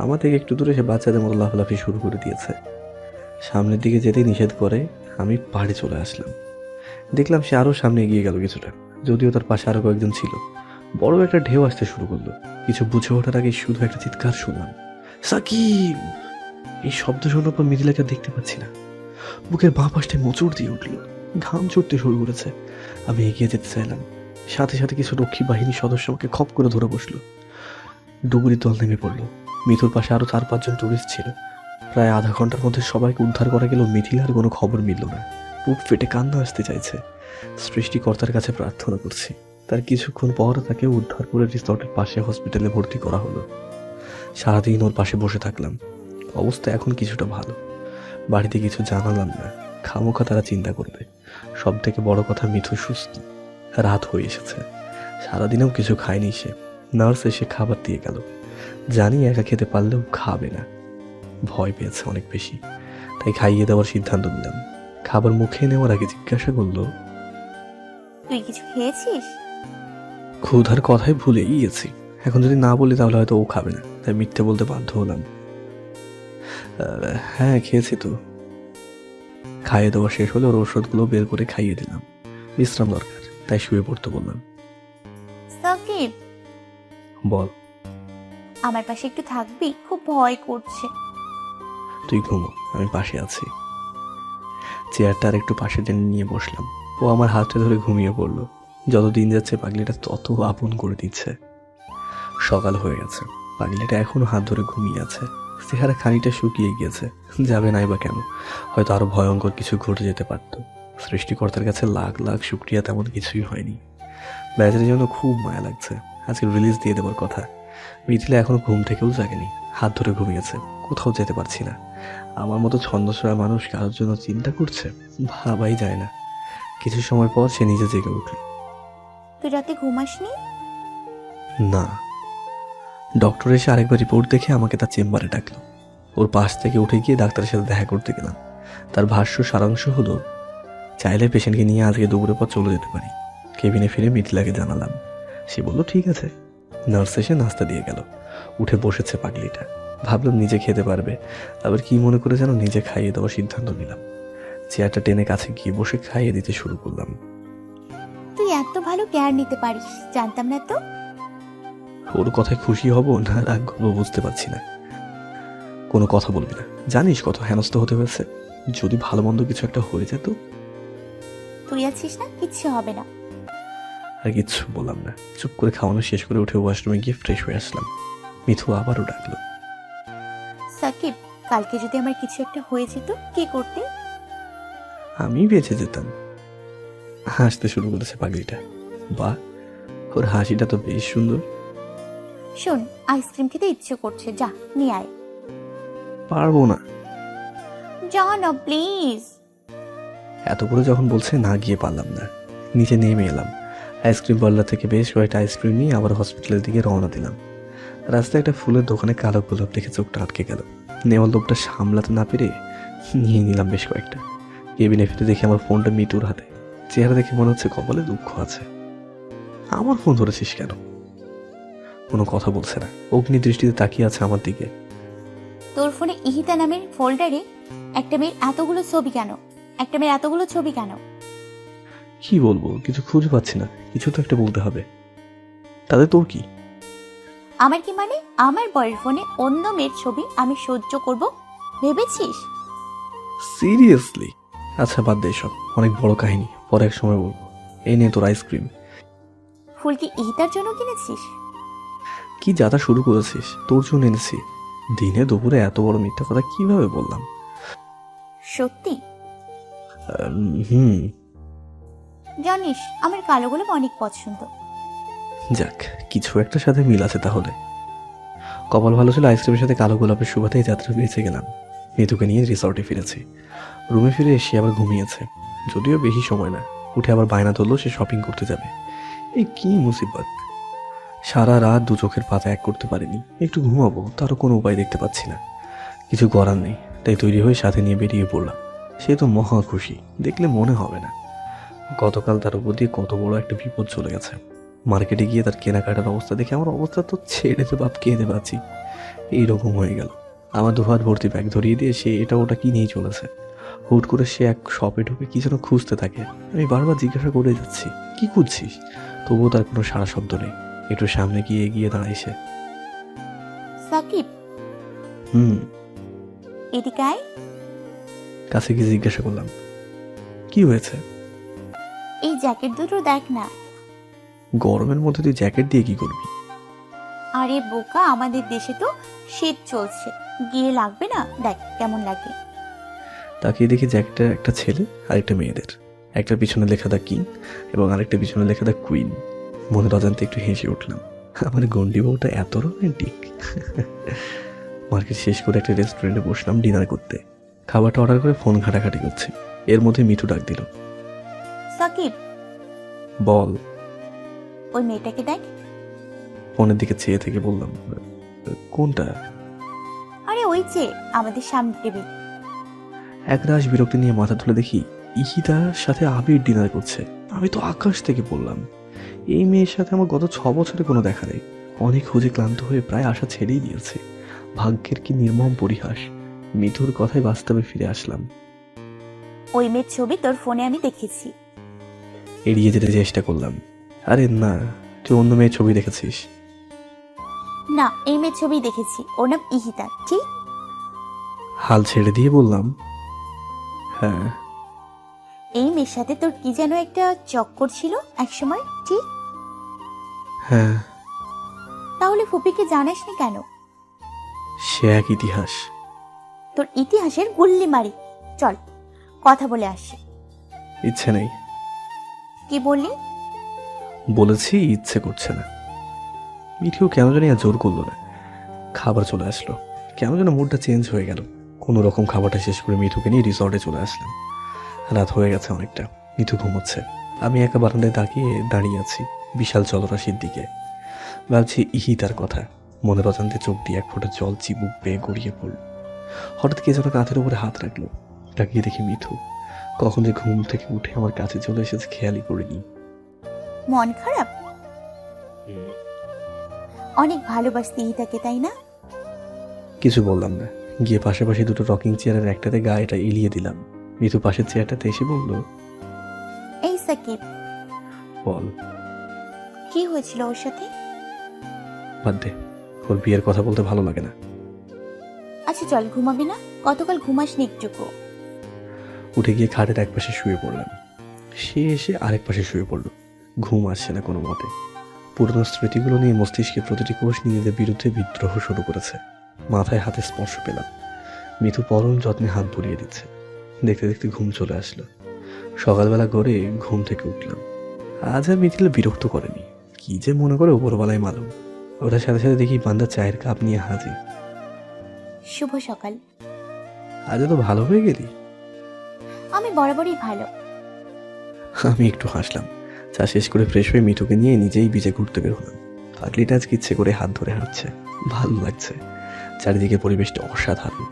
আমার থেকে একটু দূরে সে বাচ্চাদের মতো লাফালাফি শুরু করে দিয়েছে। সামনের দিকে যেতেই নিষেধ করে আমি পাড়ে চলে আসলাম। দেখলাম সে আরও সামনে এগিয়ে গেল কিছুটা, যদিও তার পাশে আরও কয়েকজন ছিল। বড় একটা ঢেউ আসতে শুরু করলো। কিছু বুঝে ওঠার আগে শুধু একটা চিৎকার শুনলাম, সাকিব! এই শব্দ শোনার পর মিথিলাকে দেখতে পাচ্ছি না। বুকের বাঁ পাশটায় মোচড় দিয়ে উঠলো, ঘাম ছুটতে শুরু করেছে। আমি এগিয়ে যেতে চাইলাম, সাথে সাথে কিছু রক্ষী বাহিনীর সদস্য আমাকে খপ করে ধরে বসলো। ডুবুরি দল নেমে পড়লো। মিথুর পাশে আরো 4-5 জন টুরিস্ট ছিল। প্রায় আধা ঘন্টার মধ্যে সবাইকে উদ্ধার করা গেল। মিথিলার কোনো খবর মিলল না। বুক ফেটে কান্না আসতে চাইছে। সৃষ্টিকর্তার কাছে প্রার্থনা করছি। তার কিছুক্ষণ পর তাকে উদ্ধার করে রিসর্টের পাশে হসপিটালে ভর্তি করা হলো। সারাদিন ওর পাশে বসে থাকলাম। অবস্থা এখন কিছুটা ভালো। বাড়িতে কিছু জানালাম না, খামোখা তারা চিন্তা করবে। সব থেকে বড় কথা, মিঠু সুস্থ। রাত হয়ে এসেছে, সারাদিনেও কিছু খায়নি সে। নার্স এসে খাবার দিয়ে গেল। জানি একা খেতে পারলেও খাবে না। ভয় পেয়েছে অনেক বেশি, তাই খাইয়ে দেওয়ার সিদ্ধান্ত নিলাম। খাবার মুখে নেওয়ার আগে জিজ্ঞাসা করলো, তুই কিছু খেয়েছিস? ক্ষুধার কথাই ভুলেই গেছি। এখন যদি না বলি তাহলে হয়তো ও খাবে না, তাই মিথ্যে বলতে বাধ্য হলাম। হ্যাঁ খেয়েছি তো। খাইয়ে দেওয়া শেষ হলে ওর ওষুধগুলো বের করে খাইয়ে দিলাম। বিশ্রাম দরকার, তাই শুয়ে পড়তে বললাম। সাকিব, বল। আমার পাশে একটু থাকবি? খুব ভয় করছে। তুই ঘুমো, আমি পাশে আছি। চেয়ারটা আর একটু পাশে টেনে নিয়ে বসলাম। ও আমার হাতটা ধরে ঘুমিয়ে পড়লো। যত দিন যাচ্ছে পাগলিটা তত আপন করে দিচ্ছে। সকাল হয়ে গেছে, পাগলিটা এখনো হাত ধরে ঘুমিয়ে আছে। চেহারা খানিকটা শুকিয়ে গিয়েছে। যাবে নাই বা কেন, হয়তো আরো ভয়ঙ্কর কিছু ঘটে যেতে পারত। সৃষ্টিকর্তার কাছে লাখ লাখ শুকরিয়া, তেমন কিছুই হয়নি। বেচারির জন্য খুব মায়া লাগছে। আজকে রিলিজ দিয়ে দেওয়ার কথা। মিথিলা এখনো ঘুম থেকেও জাগেনি, হাত ধরে ঘুমিয়েছে। কোথাও যেতে পারছি না। আমার মতো ছন্দছড়া মানুষ কারোর জন্য চিন্তা করছে, ভাবাই যায় না। কিছু সময় পর সে নিজে জেগে উঠল। তুই রাতে ঘুমাসনি? না। ডক্টর এসে আরেকবার রিপোর্ট দেখে আমাকে তার চেম্বারে ডাকলো। ওর পাশ থেকে উঠে গিয়ে ডাক্তারের সাথে দেখা করতে গেলাম। তার ভাষ্য সারাংশ হলো, চাইলে পেশেন্টকে নিয়ে আজকে দুপুরের পর চলে যেতে পারি। কেবিনে ফিরে মিথিলাকে জানালাম। সে বলল ঠিক আছে। নার্স এসে নাস্তা দিয়ে গেল। উঠে বসেছে পাগলিটা। ভাবলাম নিজে খেতে পারবে, আবার কি মনে করে যেন নিজে খাইয়ে দেওয়ার সিদ্ধান্ত নিলাম। চেয়ারটা টেনে কাছে গিয়ে বসে খাইয়ে দিতে শুরু করলাম। তুই এত ভালো কেয়ার নিতে পারিস, জানতাম না তো। ওর কথায় খুশি হব না রাগ করবো বুঝতে পারছি না। কোনো কথা বলবি না, জানিস কত হেনস্থ হতে হয়েছে। যদি ভালো মন্দ কিছু একটা হয়ে যেত। তুই আছিস না, কিচ্ছু হবে না। আর কিচ্ছু বললাম না, চুপ করে খাওয়ানো শেষ করে উঠে ওয়াশরুমে গিয়ে ফ্রেশ হয়ে আসলাম। মিথু আবারও ডাকলো। সাকিব, কালকে যদি আমার কিছু একটা হয়ে যেত, কি করতে? আমি বেঁচে যেতাম। হাসতে শুরু করেছে পাগলিটা। বা ওর হাসিটা তো বেশ সুন্দর। শোন, আইসক্রিম খেতে ইচ্ছে করছে, যা নিয়ে আয়। পারবো না। যা না প্লিজ। এত করে যখন বলছে না গিয়ে পারলাম না, নিচে নেমে এলাম। আইসক্রিম পার্লার থেকে বেশ কয়েকটা আইসক্রিম নিয়ে আবার হসপিটালের দিকে রওনা দিলাম। রাস্তায় একটা ফুলের দোকানে কালো গোলাপ দেখে চোখটা আটকে গেল। নেওয়ার লোভটা সামলাতে না পেরে নিয়ে নিলাম বেশ কয়েকটা। কেবিনে ফিরে দেখি আমার ফোনটা মিতুর হাতে। চেহারা দেখে মনে হচ্ছে কপালে দুঃখ আছে। আমার ফোন ধরেছিস কেন? কোনো কথা বলছে না, অগ্নি দৃষ্টিতে তাকিয়ে আছে আমার দিকে। তোর ফোনে ইহিতা নামের ফোল্ডারে একটা মেয়ের এতগুলো ছবি কেন? একটা মেয়ের এতগুলো ছবি কেন? কি বলবো, কিছু খুঁজে পাচ্ছি না, কিছু তো একটা বলতে হবে। তাতে তোর কি? আমার কি মানে? আমার বরের ফোনে অন্য মেয়ের ছবি আমি সহ্য করব ভেবেছিস? সিরিয়াসলি? আচ্ছা বাদ দে সব, অনেক বড় কাহিনী, পরে এক সময় বলবো। এই নে তোর আইসক্রিম। ফুল কি ইহিতার জন্য কিনেছিস? কি যাতা শুরু করেছিস? তোর জন্য এনেছি। দিনে দুপুরে এত বড় মিথ্যা কথা কিভাবে বললাম? সত্যি? হুম। জানিস আমার কালো গোলাপ অনেক পছন্দ। যাক, কিছু একটা সাথে মিল আছে তাহলে। কপাল ভালো ছিল, আইসক্রিমের সাথে কালো গোলাপের সুবাদে যাত্রা বেঁচে গেলাম। মিতুকে নিয়ে রিসর্টে ফিরেছি। রুমে ফিরে এসে আবার ঘুমিয়েছে, যদিও বেশি সময় না। উঠে আবার বায়না ধরলো সে শপিং করতে যাবে। এই কি মুসিবত! সারা রাত দু চোখের পাতা এক করতে পারিনি। একটু ঘুমাবো, তারও কোনো উপায় দেখতে পাচ্ছি না। কিছু করার নেই, তাই তৈরি হয়ে সাথে নিয়ে বেরিয়ে পড়লাম। সে তো মহা খুশি, দেখলে মনে হবে না। গতকাল তার উপর দিয়ে কত বড় একটা বিপদ চলে গেছে। মার্কেটে গিয়ে তার কেনাকাটার অবস্থা দেখে আমার অবস্থা তো ছেড়ে তো বাপ কেঁদে পাচ্ছি। এইরকম হয়ে গেল। আমার দুহাত ভর্তি ব্যাগ ধরিয়ে দিয়ে সে এটা ওটা কিনেই চলেছে। হুট করে সে এক শপে ঢুকে কি যেন খুঁজতে থাকে। আমি বারবার জিজ্ঞাসা করে যাচ্ছি, কি খুঁজছিস? তবুও তার কোনো সারা শব্দ নেই। একটু সামনে গিয়ে এগিয়ে দাঁড়াইছে। সাকিব, এদিকে আয়। কাছে গিয়ে জিজ্ঞাসা করলাম, কি হয়েছে? এই জ্যাকেট দুটো দেখ না। গরমের মধ্যে তুই জ্যাকেট দিয়ে কি করবি? আরে বোকা, আমাদের দেশে তো শীত চলছে, গিয়ে লাগবে না? দেখ কেমন লাগে। তাকিয়ে দেখি জ্যাকেটটা একটা ছেলে আর একটা মেয়েদের। একটা পিছনে লেখা দা কিং এবং আরেকটা পিছনে লেখা দা কুইন। মনের অজান্তে একটু হেসে উঠলাম। আমার গন্ডি বউটা এত রোমান্টিক। মার্কেট শেষ করে একটা রেস্টুরেন্টে বসলাম ডিনার করতে। খাবারটা অর্ডার করে ফোন ঘাটাঘাটি করছি। এর মধ্যে মিঠু ডাক দিল। সাকিব, বল। ওই মেয়েটাকে দেখ। ফোনের দিকে চেয়ে থেকে বললাম, কোনটা? আরে ওই যে আমাদের সামনে টেবিল। একরাশ বিরক্তি নিয়ে মাথা তুলে দেখি ইহিতার সাথে আবির ডিনার করছে। আমি তো আকাশ থেকে বললাম, এই মেয়ের সাথে আমার গত 6 বছরে কোনো দেখা নেই। অনেক খুঁজে ক্লান্ত হয়ে প্রায় আশা ছেড়েই দিয়েছে। ভাগ্যের কি নির্মম পরিহাস। মিঠুর কথায় বাস্তবে ফিরে আসলাম। ওই মেয়ের ছবি তোর ফোনে আমি দেখেছি। এড়িয়ে যেতে চেষ্টা করলাম। আরে না, তুই অন্য মেয়ের ছবি দেখেছিস? না, এই মেয়ের ছবি দেখেছি, ওর নাম ইহিতা, ঠিক? হাল ছেড়ে দিয়ে বললাম, হ্যাঁ। এই মেয়ের সাথে তোর কি যেন একটা চক্কর ছিল একসময়, ঠিক? হ্যাঁ। তাহলে ফুপিকে জানাসনি কেন? সে এক ইতিহাস। তোর ইতিহাসের গুল্লি মারি। চল কথা বলে আসি। ইচ্ছে নেই। কি বললি? বলেছি ইচ্ছে করছে না। মিঠু কেন জানি আর জোর করলো না। খাবার চলে আসলো। কেন যেন মুডটা চেঞ্জ হয়ে গেল। কোনো রকম খাবারটা শেষ করে মিঠুকে নিয়ে রিসর্টে চলে আসলাম। রাত হয়ে গেছে অনেকটা। মিঠু ঘুমোচ্ছে। আমি একা বারান্দায় দাঁড়িয়ে আছি বিশাল জলরাশির দিকে। ভাবছি ইহিতার কথা। মনের অজান্তে চোখ দিয়ে এক ফোঁটা জল চিবুক বেয়ে গড়িয়ে পড়ল। হঠাৎ কে যেন কাঁধের উপরে হাত রাখলো। তাকিয়ে দেখি মিঠু। কখন যে ঘুম থেকে উঠে আমার কাছে চলে এসেছে খেয়ালই করিনি। মন খারাপ? অনেক ভালোবাসতি ইহিতাকে, তাই না? কিছু বললাম না। গিয়ে পাশাপাশি দুটো রকিং চেয়ারের একটাতে গায়েটা এলিয়ে দিলাম। মিঠু পাশের চেয়ারটাতে এসে বলল, এই সাকিব, বল। কি হয়েছিল ওর সাথে? বাদ দে, ওর বিয়ের কথা বলতে ভালো লাগে না। আচ্ছা চল, ঘুমাবি না? গতকাল ঘুমাসনি একটুকু। উঠে গিয়ে খাটের এক পাশে শুয়ে পড়লাম। সে এসে আরেক পাশে শুয়ে পড়ল। ঘুম আসছে না কোনো মতে। পুরনো স্মৃতিগুলো নিয়ে মস্তিষ্কে প্রতিটি কোষ নিজেদের বিরুদ্ধে বিদ্রোহ শুরু করেছে। মাথায় হাতে স্পর্শ পেলাম। মিঠু পরম যত্নে হাত বুলিয়ে দিচ্ছে। দেখতে দেখতে ঘুম চলে আসলো। সকালবেলা গড়ে ঘুম থেকে উঠলাম। আজ আর মিথিলা বিরক্ত করেনি। কি যে মনে করে উপরবেলায় মালুম। ওটার সাথে সাথে দেখি বান্দা চায়ের কাপ নিয়ে হাজির। শুভ সকাল। আজ তো ভালো হয়ে গেলি। আমি বরাবরই ভালো। আমি একটু হাসলাম। চা শেষ করে ফ্রেশ হয়ে মিঠুকে নিয়ে নিজেই বিচে ঘুরতে বের হলাম। পাগলিটা আজকে ইচ্ছে করে হাত ধরে হাঁটছে, ভালো লাগছে। চারিদিকে পরিবেশটা অসাধারণ।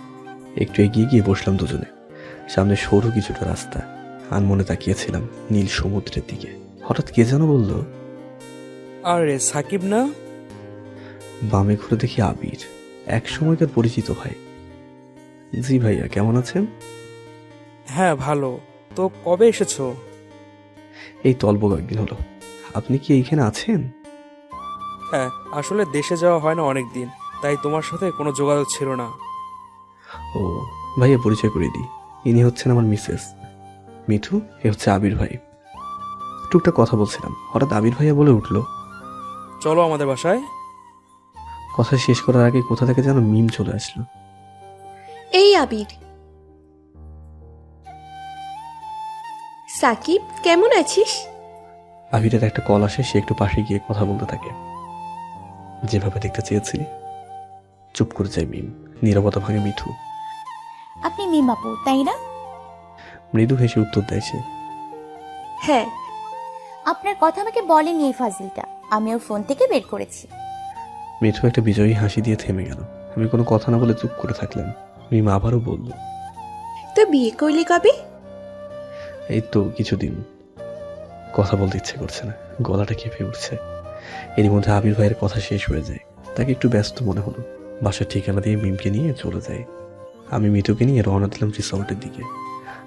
একটু এগিয়ে গিয়ে বসলাম দুজনে। সামনে সরু কিছুটা রাস্তা। আনমনে তাকিয়েছিলাম নীল সমুদ্রের দিকে। হঠাৎ কে যেন বলল, আরে সাকিব না? বামে ঘুরে দেখি আবির, এক সময়কার পরিচিত ভাই। জি ভাইয়া, কেমন আছেন? হ্যাঁ ভালো। তো কবে এসেছো? এই তো অল্প কয়েকদিন হলো। আপনি কি এইখানে আছেন? হ্যাঁ, আসলে দেশে যাওয়া হয় না অনেক দিন, তাই তোমার সাথে কোনো যোগাযোগ ছিল না। ও ভাইয়া, পরিচয় করে দিই। ইনি হচ্ছেন আমার মিসেস মিঠু, এ হচ্ছে আবির ভাই। টুকটাক কথা বলছিলাম, হঠাৎ আবির ভাইয়া বলে উঠলো, চলো আমাদের বাসায়। কথা শেষ করার আগে কোথা থেকে যেন মিম চলে আসলো। এই আবির, সাকিব কেমন আছিস? আবিরের একটা কল আসে, সে একটু পাশে গিয়ে কথা বলতে থাকে। যেভাবে দেখতে চেয়েছিলি। চুপ করে যায় মিম, নীরবতা ভাঙে মিঠু। আপনি মিম আপু তাই না? মৃদু হেসে উত্তর দেয় সে। হ্যাঁ। আপনার কথা আমাকে বলেনি এই ফাজিলটা, আমি ওর ফোন থেকে বের করেছি। মিঠু একটা বিজয়ী হাসি দিয়ে থেমে গেল। আমি কোনো কথা না বলে চুপ করে থাকলাম। মিম আবারও বলল, তো বিয়ে করলি কবে? এই তো কিছুদিন। কথা বলতে ইচ্ছে করছে না, গলাটা কেঁপে উঠছে। এরই মধ্যে আবির ভাইয়ের কথা শেষ হয়ে যায়। তাকে একটু ব্যস্ত মনে হলো। বাসার ঠিকানা দিয়ে মিমকে নিয়ে চলে যায়। আমি মিঠুকে নিয়ে রওনা দিলাম রিসর্টের দিকে।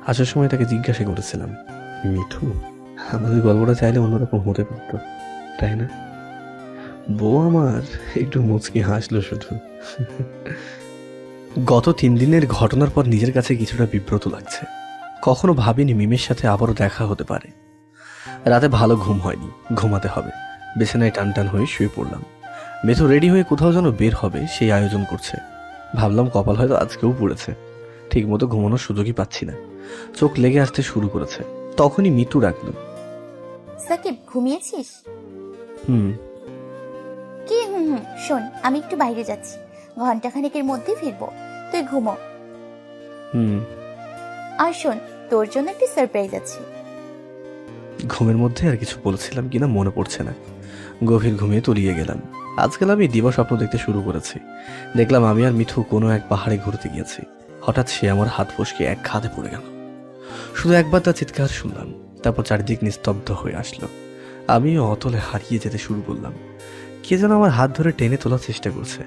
আসার সময় তাকে জিজ্ঞাসা করেছিলাম, মিঠু, আমাদের গল্পটা চাইলে অন্যরকম হতে পারতো, তাই না? বউ আমার একটু মুচকি হাসলো শুধু। গত 3 দিনের ঘটনার পর নিজের কাছে কিছুটা বিব্রত লাগছে। কখনো ভাবিনি মিমের সাথে আবারও দেখা হতে পারে। রাতে ভালো ঘুম হয়নি, ঘুমাতে হবে। বিছানায় টান টান হয়ে শুয়ে পড়লাম। মেথু রেডি হয়ে কোথাও যেন বের হবে সেই আয়োজন করছে। ভাবলাম কপাল হয়তো আজকেও পড়েছে। ঠিক মতো ঘুমানোর সুযোগই পাচ্ছি না। চোখ লেগে আসতে শুরু করেছে। তখনই মিতু ডাকলো, সাকিব ঘুমিয়েছিস? হুম। কি হুম হুম? শোন, আমি একটু বাইরে যাচ্ছি, ঘন্টাখানেকের মধ্যে ফিরবো, তুই ঘুমো। হুম। আর শোন, তোর জন্য একটা সারপ্রাইজ আছে। ঘুমের মধ্যে আর কিছু বলছিলাম কিনা মনে পড়ছে না। গভীর ঘুমিয়ে তলিয়ে গেলাম। আজকাল আমি দিবা স্বপ্ন দেখতে শুরু করেছি। দেখলাম আমি আর মিঠু কোনো এক পাহাড়ে ঘুরতে গিয়েছি। হঠাৎ সে আমার হাত ফসকে এক খাদে পড়ে গেল। শুধু একবার তার চিৎকার শুনলাম, তারপর চারিদিক নিস্তব্ধ হয়ে আসলো। আমিও অতলে হারিয়ে যেতে শুরু করলাম। কে যেন আমার হাত ধরে টেনে তোলার চেষ্টা করছে।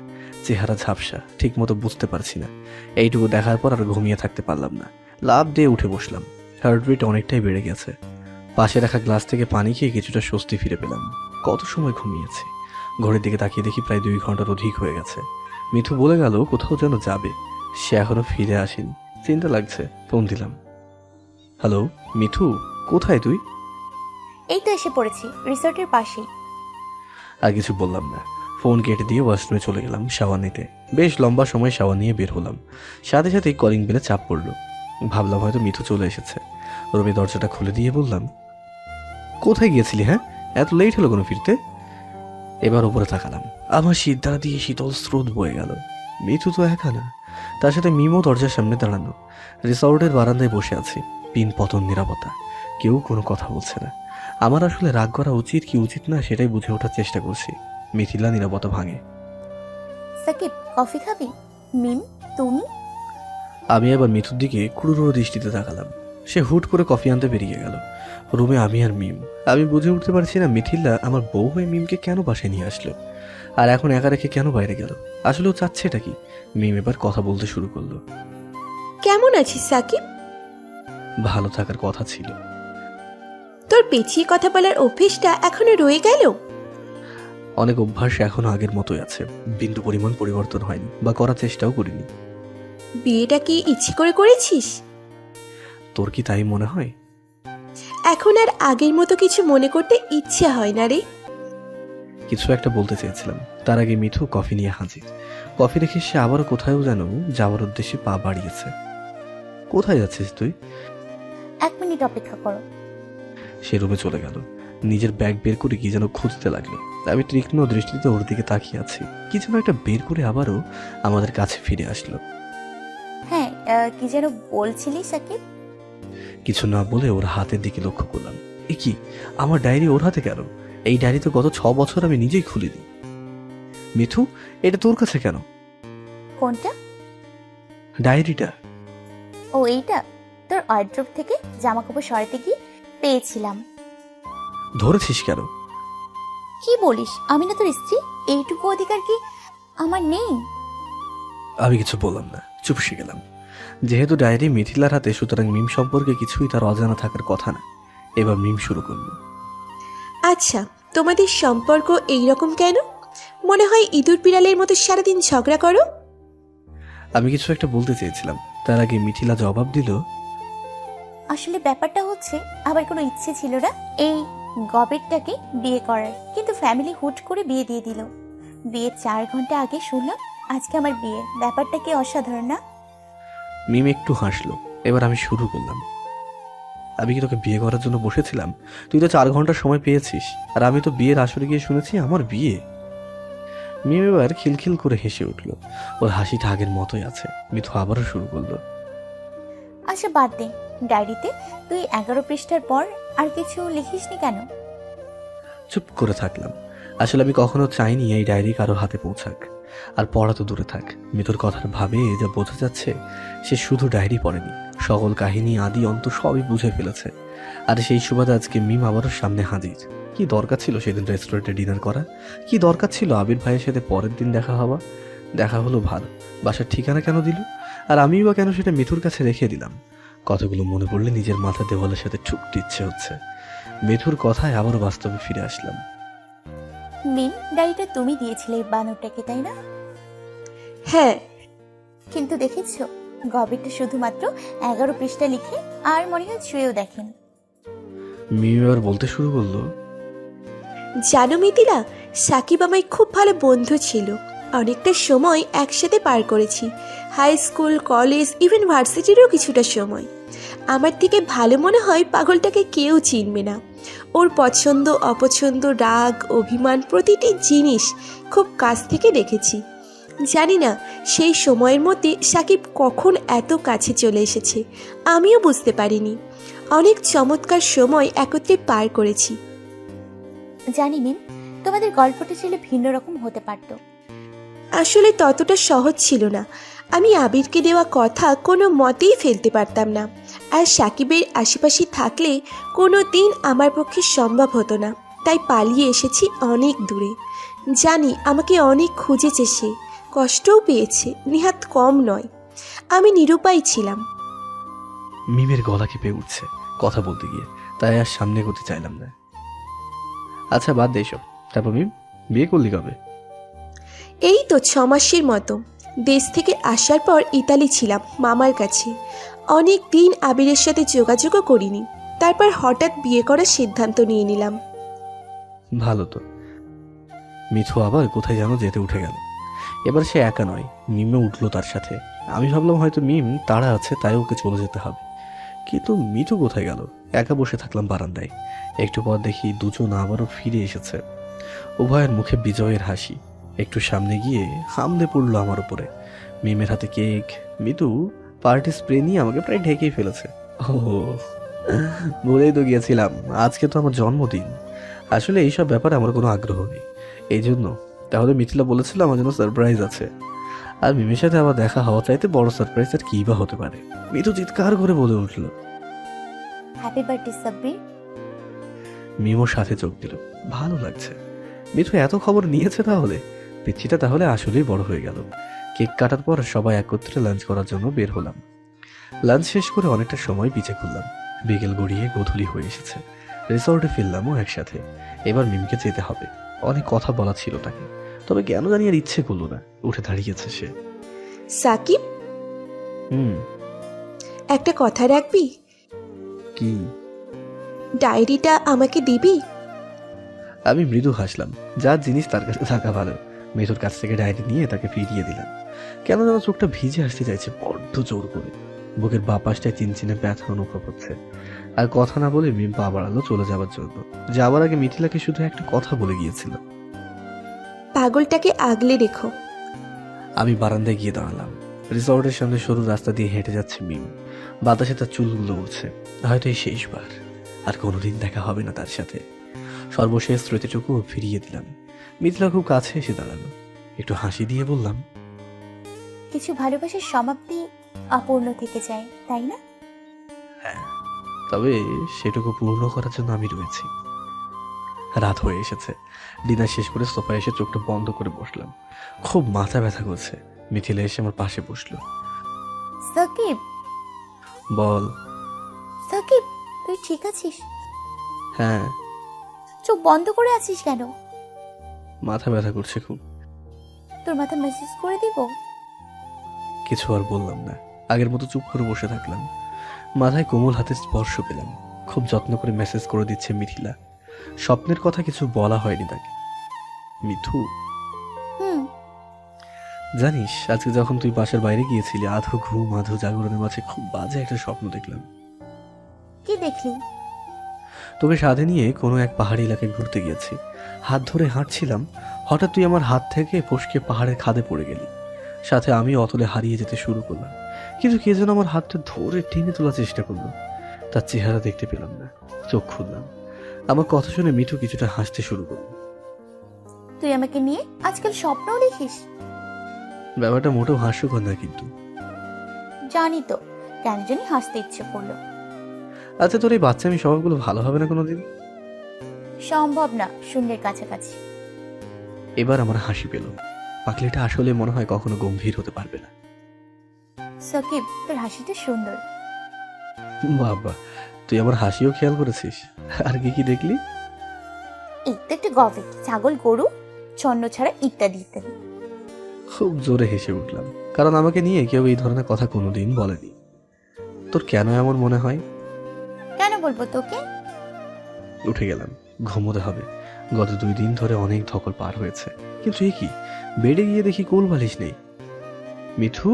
চেহারা ঝাপসা, ঠিক মতো বুঝতে পারছি না। এইটুকু দেখার পর আর ঘুমিয়ে থাকতে পারলাম না। লাফ দিয়ে উঠে বসলাম। হার্টবিট অনেকটাই বেড়ে গেছে। পাশে রাখা গ্লাস থেকে পানি খেয়ে কিছুটা স্বস্তি ফিরে পেলাম। কত সময় ঘুমিয়েছি। ঘড়ির দিকে তাকিয়ে দেখি প্রায় 2 ঘন্টার অধিক হয়ে গেছে। মিঠু বলে গেল কোথাও যেন যাবে, সে এখনো ফিরে আসেনি। চিন্তা লাগছে, ফোন দিলাম। হ্যালো মিঠু, কোথায় তুই? এই তো এসে পড়েছি, রিসর্টের পাশেই। আর কিছু বললাম না, ফোন কেটে দিয়ে ওয়াশরুমে চলে গেলাম শাওয়ার নিতে। বেশ লম্বা সময় শাওয়ার নিয়ে বের হলাম। সাথে সাথেই কলিং বেলে চাপ পড়লো। ভাবলাম হয়তো মিঠু চলে এসেছে। রুমে দরজাটা খুলে দিয়ে বললাম, কোথায় গিয়েছিলি? হ্যাঁ, এত লেট হলো কোনো ফিরতে? এবার উপরে তাকালাম। আমার শীতদাঁড়া দিয়ে শীতল স্রোত বয়ে গেল। মিঠু তো একা না, তার সাথে মিমও দরজার সামনে দাঁড়ানো। রিসর্টের বারান্দায় বসে আছি। পিন পতন নিরাপত্তা, কেউ কোনো কথা বলছে না। আমার আসলে রাগ করা উচিত কি উচিত না সেটাই বুঝে ওঠার চেষ্টা করছি। মিথিলা নিরাপত্তা ভাঙে। সাকিব কফি খাবি? মিম তুমি? আমি আবার মিঠুর দিকে ক্রুর দৃষ্টিতে তাকালাম। সে হুট করে কফি আনতে বেরিয়ে গেল। রুমে আমি আর মিম। আমি বুঝে উঠতে পারছি না মিথিলা আমার বউ হয়ে মিমকে কেন বাসায় নিয়ে আসলো, আর এখন একা রেখে কেন বাইরে গেল। আসলে ও চাচ্ছে এটা কি? মিম এবার কথা বলতে শুরু করলো। কেমন আছিস সাকিব? ভালো থাকার কথা ছিল। তোর পেছিয়ে কথা বলার অভ্যেসটা এখনো রয়ে গেল? অনেক অভ্যাস এখনো আগের মতোই আছে। বিন্দু পরিমাণ পরিবর্তন হয়নি, বা করার চেষ্টাও করিনি। বিয়েটা কি ইচ্ছে করে করেছিস? তোর কি তাই মনে হয়? এখন আর আগের মতো কিছু মনে করতে ইচ্ছে হয় না রে। কিছু একটা বলতে চেয়েছিলাম, তার আগে মিঠু কফি নিয়ে হাজির। কফি রেখে সে আবারও কোথাও যেন যাওয়ার উদ্দেশ্যে পা বাড়িয়েছে। কোথায় যাচ্ছিস তুই? 1 মিনিট অপেক্ষা করো। সে রুমে চলে গেল। নিজের ব্যাগ বের করে কি যেন খুঁজতে লাগলো। আমি তীক্ষ্ণ দৃষ্টিতে ওর দিকে তাকিয়ে আছি। কি যেন একটা বের করে আবারও আমাদের কাছে ফিরে আসলো। হ্যাঁ, কি যেন বলছিলি সাকিব? কিছু না বলে ওর হাতের দিকে লক্ষ্য করলাম। এ কি, আমার ডায়েরি ওর হাতে কেন? এই ডায়েরি তো গত 6 বছর আমি নিজেই খুলিনি। মিঠু, এটা তোর কাছে কেন? কোনটা? ডায়েরিটা। ও এইটা তোর ওয়ার্ড্রোব থেকে জামা কাপড় সরাতে গিয়ে পেয়েছিলাম। ধরেছিস কেন? কি বলিস, আমি না তোর স্ত্রী? এইটুকু অধিকার কি আমার নেই? আমি কিছু বললাম না, চুপসে গেলাম। যেহেতু ডায়েরি মিথিলার হাতে, সুতরাং মিম সম্পর্কে কিছুই তার অজানা থাকার কথা না। এবার মিম শুরু করলো। আচ্ছা, তোমাদের সম্পর্ক এইরকম কেন? মনে হয় ইঁদুর বিড়ালের মতো সারাদিন ঝগড়া করো। আমি কিছু একটা বলতে চেয়েছিলাম, তার আগে মিথিলা জবাব দিল, আসলে ব্যাপারটা হচ্ছে আমার কোনো ইচ্ছে ছিল না এই গবেটটাকে বিয়ে করার, কিন্তু ফ্যামিলি হুট করে বিয়ে দিয়ে দিল। বিয়ের 4 ঘন্টা আগে শুনলাম আজকে আমার বিয়ে। ব্যাপারটা কি অসাধারণ না? মিম একটু হাসলো। এবার আমি শুরু করলাম। আমি কি তোকে বিয়ে করার জন্য বসেছিলাম? তুই তো 4 ঘন্টা সময় পেয়েছিস, আর আমি তো বিয়ের আসরে গিয়ে শুনেছি আমার বিয়ে। মিম এবার খিলখিল করে হেসে উঠল। ওর হাসিটা আগের মতোই আছে। মিথু আবারও শুরু করলো। আচ্ছা বাদ দে, ডায়েরিতে তুই 11 পৃষ্ঠার পর আর কিছু লিখিসনি কেন? চুপ করে থাকলাম। আসলে আমি কখনো চাইনি এই ডায়েরি কারো হাতে পৌঁছাক। আর পড়া তো দূরে থাক, মিতুর কথার ভাবে যা বোঝা যাচ্ছে, সে শুধু ডায়েরি পড়েনি, সকল কাহিনী আদি অন্ত সবই বুঝে ফেলেছে। আর সেই সুবাদে আজকে মিম আবারও সামনে হাজির। কি দরকার ছিল সেদিন রেস্টুরেন্টে ডিনার করা? কি দরকার ছিল আবির ভাইয়ের সাথে পরের দিন দেখা হওয়া? দেখা হলো ভালো, বাসার ঠিকানা কেন দিল? আর আমিও বা কেন সেটা মিথুর কাছে রেখে দিলাম? কথাগুলো মনে পড়লে নিজের মাথা দেওয়ালের সাথে ঠুকতে ইচ্ছে হচ্ছে। মিথুর কথায় আবারও বাস্তবে ফিরে আসলাম। মিন, ডায়েরিটা তুমি দিয়েছিলে এই বানরটাকে, তাই না? হ্যাঁ। কিন্তু দেখেছো, গবেটটা শুধুমাত্র 11 পৃষ্ঠা লিখে আর মনে হয় ছুঁয়েও দেখেন। মিম এবার বলতে শুরু করলো, জানো মিথিলা, সাকিব আমায় খুব ভালো বন্ধু ছিল। অনেকটা সময় একসাথে পার করেছি, হাই স্কুল, কলেজ, ইভেন ভার্সিটিরও কিছুটা সময়। আমার থেকে ভালো মনে হয় পাগলটাকে কেউ চিনবে না। ওর পছন্দ অপছন্দ, রাগ অভিমান, প্রতিটি জিনিস খুব কাছ থেকে দেখেছি। জানি না সেই সময়ের মধ্যে সাকিব কখন এত কাছে চলে এসেছে, আমিও বুঝতে পারিনি। অনেক চমৎকার সময় একত্রে পার করেছি। জানি মিম, তোমাদের গল্পটা ছিল ভিন্ন রকম হতে পারতো। আসলে ততটা সহজ ছিল না। আমি আবিরকে দেওয়া কথা কোনো মতেই ফেলতে পারতাম না, আর সাকিবের আশেপাশে থাকলে কোনো দিন আমার পক্ষে সম্ভব হতো না। তাই পালিয়ে এসেছি অনেক দূরে। জানি আমাকে অনেক খুঁজেছে সে, কষ্টও পেয়েছে, নেহাত কম নয়। আমি নিরুপায় ছিলাম। মিমের গলা কেঁপে উঠছে কথা বলতে গিয়ে, তাই আর সামনে করতে চাইলাম না। আচ্ছা বাদ দে এসব। তারপর মিম, বিয়ে করলি কবে? এই তো 6 মাসের মতো। দেশ থেকে আসার পর ইতালি ছিলাম মামার কাছে। অনেক দিন আবিরের সাথে যোগাযোগও করিনি। তারপর হঠাৎ বিয়ে করার সিদ্ধান্ত নিয়ে নিলাম। ভালো তো। মিঠু আবার কোথায় যেন যেতে উঠে গেল। এবার সে একা নয়, মিমও উঠলো তার সাথে। আমি ভাবলাম হয়তো মিম তাড়া আছে, তাই ওকে চলে যেতে হবে। কিন্তু মিঠু কোথায় গেল? একা বসে থাকলাম বারান্দায়। একটু পর দেখি দুজন আবারও ফিরে এসেছে। উভয়ের মুখে বিজয়ের হাসি। একটু সামনে গিয়ে হামলে পড়লো আমার উপরে। মিমের হাতে কেক। মিতু পার্টি স্প্রে নিয়ে আমাকে প্রায় ঢেকেই ফেলেছে। ও, বলেই তো গিয়েছিলাম আজকে তো আমার জন্মদিন। আসলে এইসব ব্যাপারে আমার কোনো আগ্রহ নেই, এই জন্য। তাহলে মিথিলা বলেছিল আমার জন্য সারপ্রাইজ আছে। আর মিমের সাথে আবার দেখা হওয়া চাইতে বড় সারপ্রাইজ আর কি বা হতে পারে? মিতু চিৎকার করে বলে উঠল, হ্যাপি বার্থডে সাব্বির। মিমোর সাথে যোগ দিল। ভালো লাগছে। মিঠু এত খবর নিয়েছে তাহলে? পিচ্ছিটা তাহলে আসলেই বড় হয়ে গেল। কেক কাটার পর সবাই একত্রে লাঞ্চ করার জন্য বের হলাম। লাঞ্চ শেষ করে অনেকটা সময় পিছে খুললাম। বিকেল গড়িয়ে গোধূলি হয়ে এসেছে। রিসর্টে ফিরলামও একসাথে। এবার মিমকে যেতে হবে। অনেক কথা বলা ছিল তাকে, তবে কেন জানি আর ইচ্ছে করলো না। উঠে দাঁড়িয়েছে সে। সাকিব, একটা কথা রাখবি? কি? ডায়েরিটা আমাকে দিবি? আমি মৃদু হাসলাম। যার জিনিস তার কাছে থাকা ভালো। মেথুর কাছ থেকে ডায়েরি নিয়ে তাকে ফিরিয়ে দিলাম। কেন যেন চোখটা ভিজে আসতে চাইছে বড্ড জোর করে। বুকের বাঁ পাশটায় চিনচিনে ব্যথা অনুভব হচ্ছে। আর কথা না বলে মিম পা বাড়ালো চলে যাবার জন্য। যাবার আগে মিথিলাকে শুধু একটা কথা বলে গিয়েছিল। পাগলটাকে আগলে রেখো। আমি বারান্দায় গিয়ে দাঁড়ালাম। রিসর্টের সামনে সরু রাস্তা দিয়ে হেঁটে যাচ্ছে মিম। বাতাসে তার চুলগুলো উঠছে। হয়তো এই শেষবার, আর কোনোদিন দেখা হবে না তার সাথে। সর্বশেষ স্মৃতিটুকু ফিরিয়ে দিলাম। মিথিলা খুব কাছে এসে দাঁড়ালো। একটু হাসি দিয়ে বললাম, কিছু ভালোবাসার সমাপ্তি অপূর্ণ থেকে যায়, তাই না? হ্যাঁ, তবে সেটুকু পূর্ণ করার জন্য আমি রয়েছি। রাত হয়ে এসেছে। ডিনার শেষ করে সোফায় এসে চোখটা বন্ধ করে বসলাম। খুব মাথা ব্যথা করছে। মিথিলা এসে আমার পাশে বসলো। সাকিব, বল। সাকিব, তুই ঠিক আছিস? হ্যাঁ। চোখ বন্ধ করে আছিস কেন? মাথা ব্যথা করছে খুব। তোর মাথা মেসেজ করে দিব? কিছু আর বললাম না। আগের মতো চুপ করে বসে থাকলাম। মাথায় কোমল হাতের স্পর্শ পেলাম। খুব যত্ন করে মেসেজ করে দিচ্ছে মিথিলা। স্বপ্নের কথা কিছু বলা হয়নি তাকে। মিথু, জানিস আজকে যখন তুই বাসার বাইরে গিয়েছিলি, আধো ঘুম আধো জাগরণের মাঝে খুব বাজে একটা স্বপ্ন দেখলাম। কি দেখলি? তোকে সাথে নিয়ে কোনো এক পাহাড়ি এলাকায় ঘুরতে গিয়েছি। হাত ধরে হাঁটছিলাম, হঠাৎ তুই আমার হাত থেকে ফসকে পাহাড়ের খাদে পড়ে গেলি। সাথে আমি অতলে হারিয়ে যেতে শুরু করলাম। কিন্তু কে যেন আমার হাতটা ধরে টেনে তোলার চেষ্টা করলো। তার চেহারা দেখতে পেলাম না। চোখ খুললাম। আমার কথা শুনে মিঠু কিছুটা হাসতে শুরু করলো। তুই আমাকে নিয়ে আজকাল স্বপ্নও দেখিস? ব্যাপারটা মোটেও হাস্যকর না কিন্তু। জানি তো, কেন জানি হাসতে ইচ্ছে করলো। আচ্ছা, তোর এই বাচ্চামি স্বভাবগুলো ভালো হবে না কোনোদিন? সম্ভব না শূন্যের কাছাকাছি। এবার আমার হাসি পেল। পাগলিটা আসলে মনে হয় কখনো গম্ভীর হতে পারবে না। সাকিব, তোর হাসিটা সুন্দর। বাবা, তুই আমার হাসিও খেয়াল করেছিস? আর কি কি দেখলি? এই তো একটা গভীর ছাগল, গরু, ছন্ন ছাড়া ইত্যাদি ইত্যাদি। খুব জোরে হেসে উঠলাম, কারণ আমাকে নিয়ে কেউ এই ধরনের কথা কোনোদিন বলেনি। তোর কেন এমন মনে হয়? কেন বলবো তোকে? উঠে গেলাম, ঘুমোতে হবে। গত 2 দিন ধরে অনেক ধকল পার হয়েছে, কিন্তু এ কি, বেডে গিয়ে দেখি কোল বালিশ নেই। মিঠু,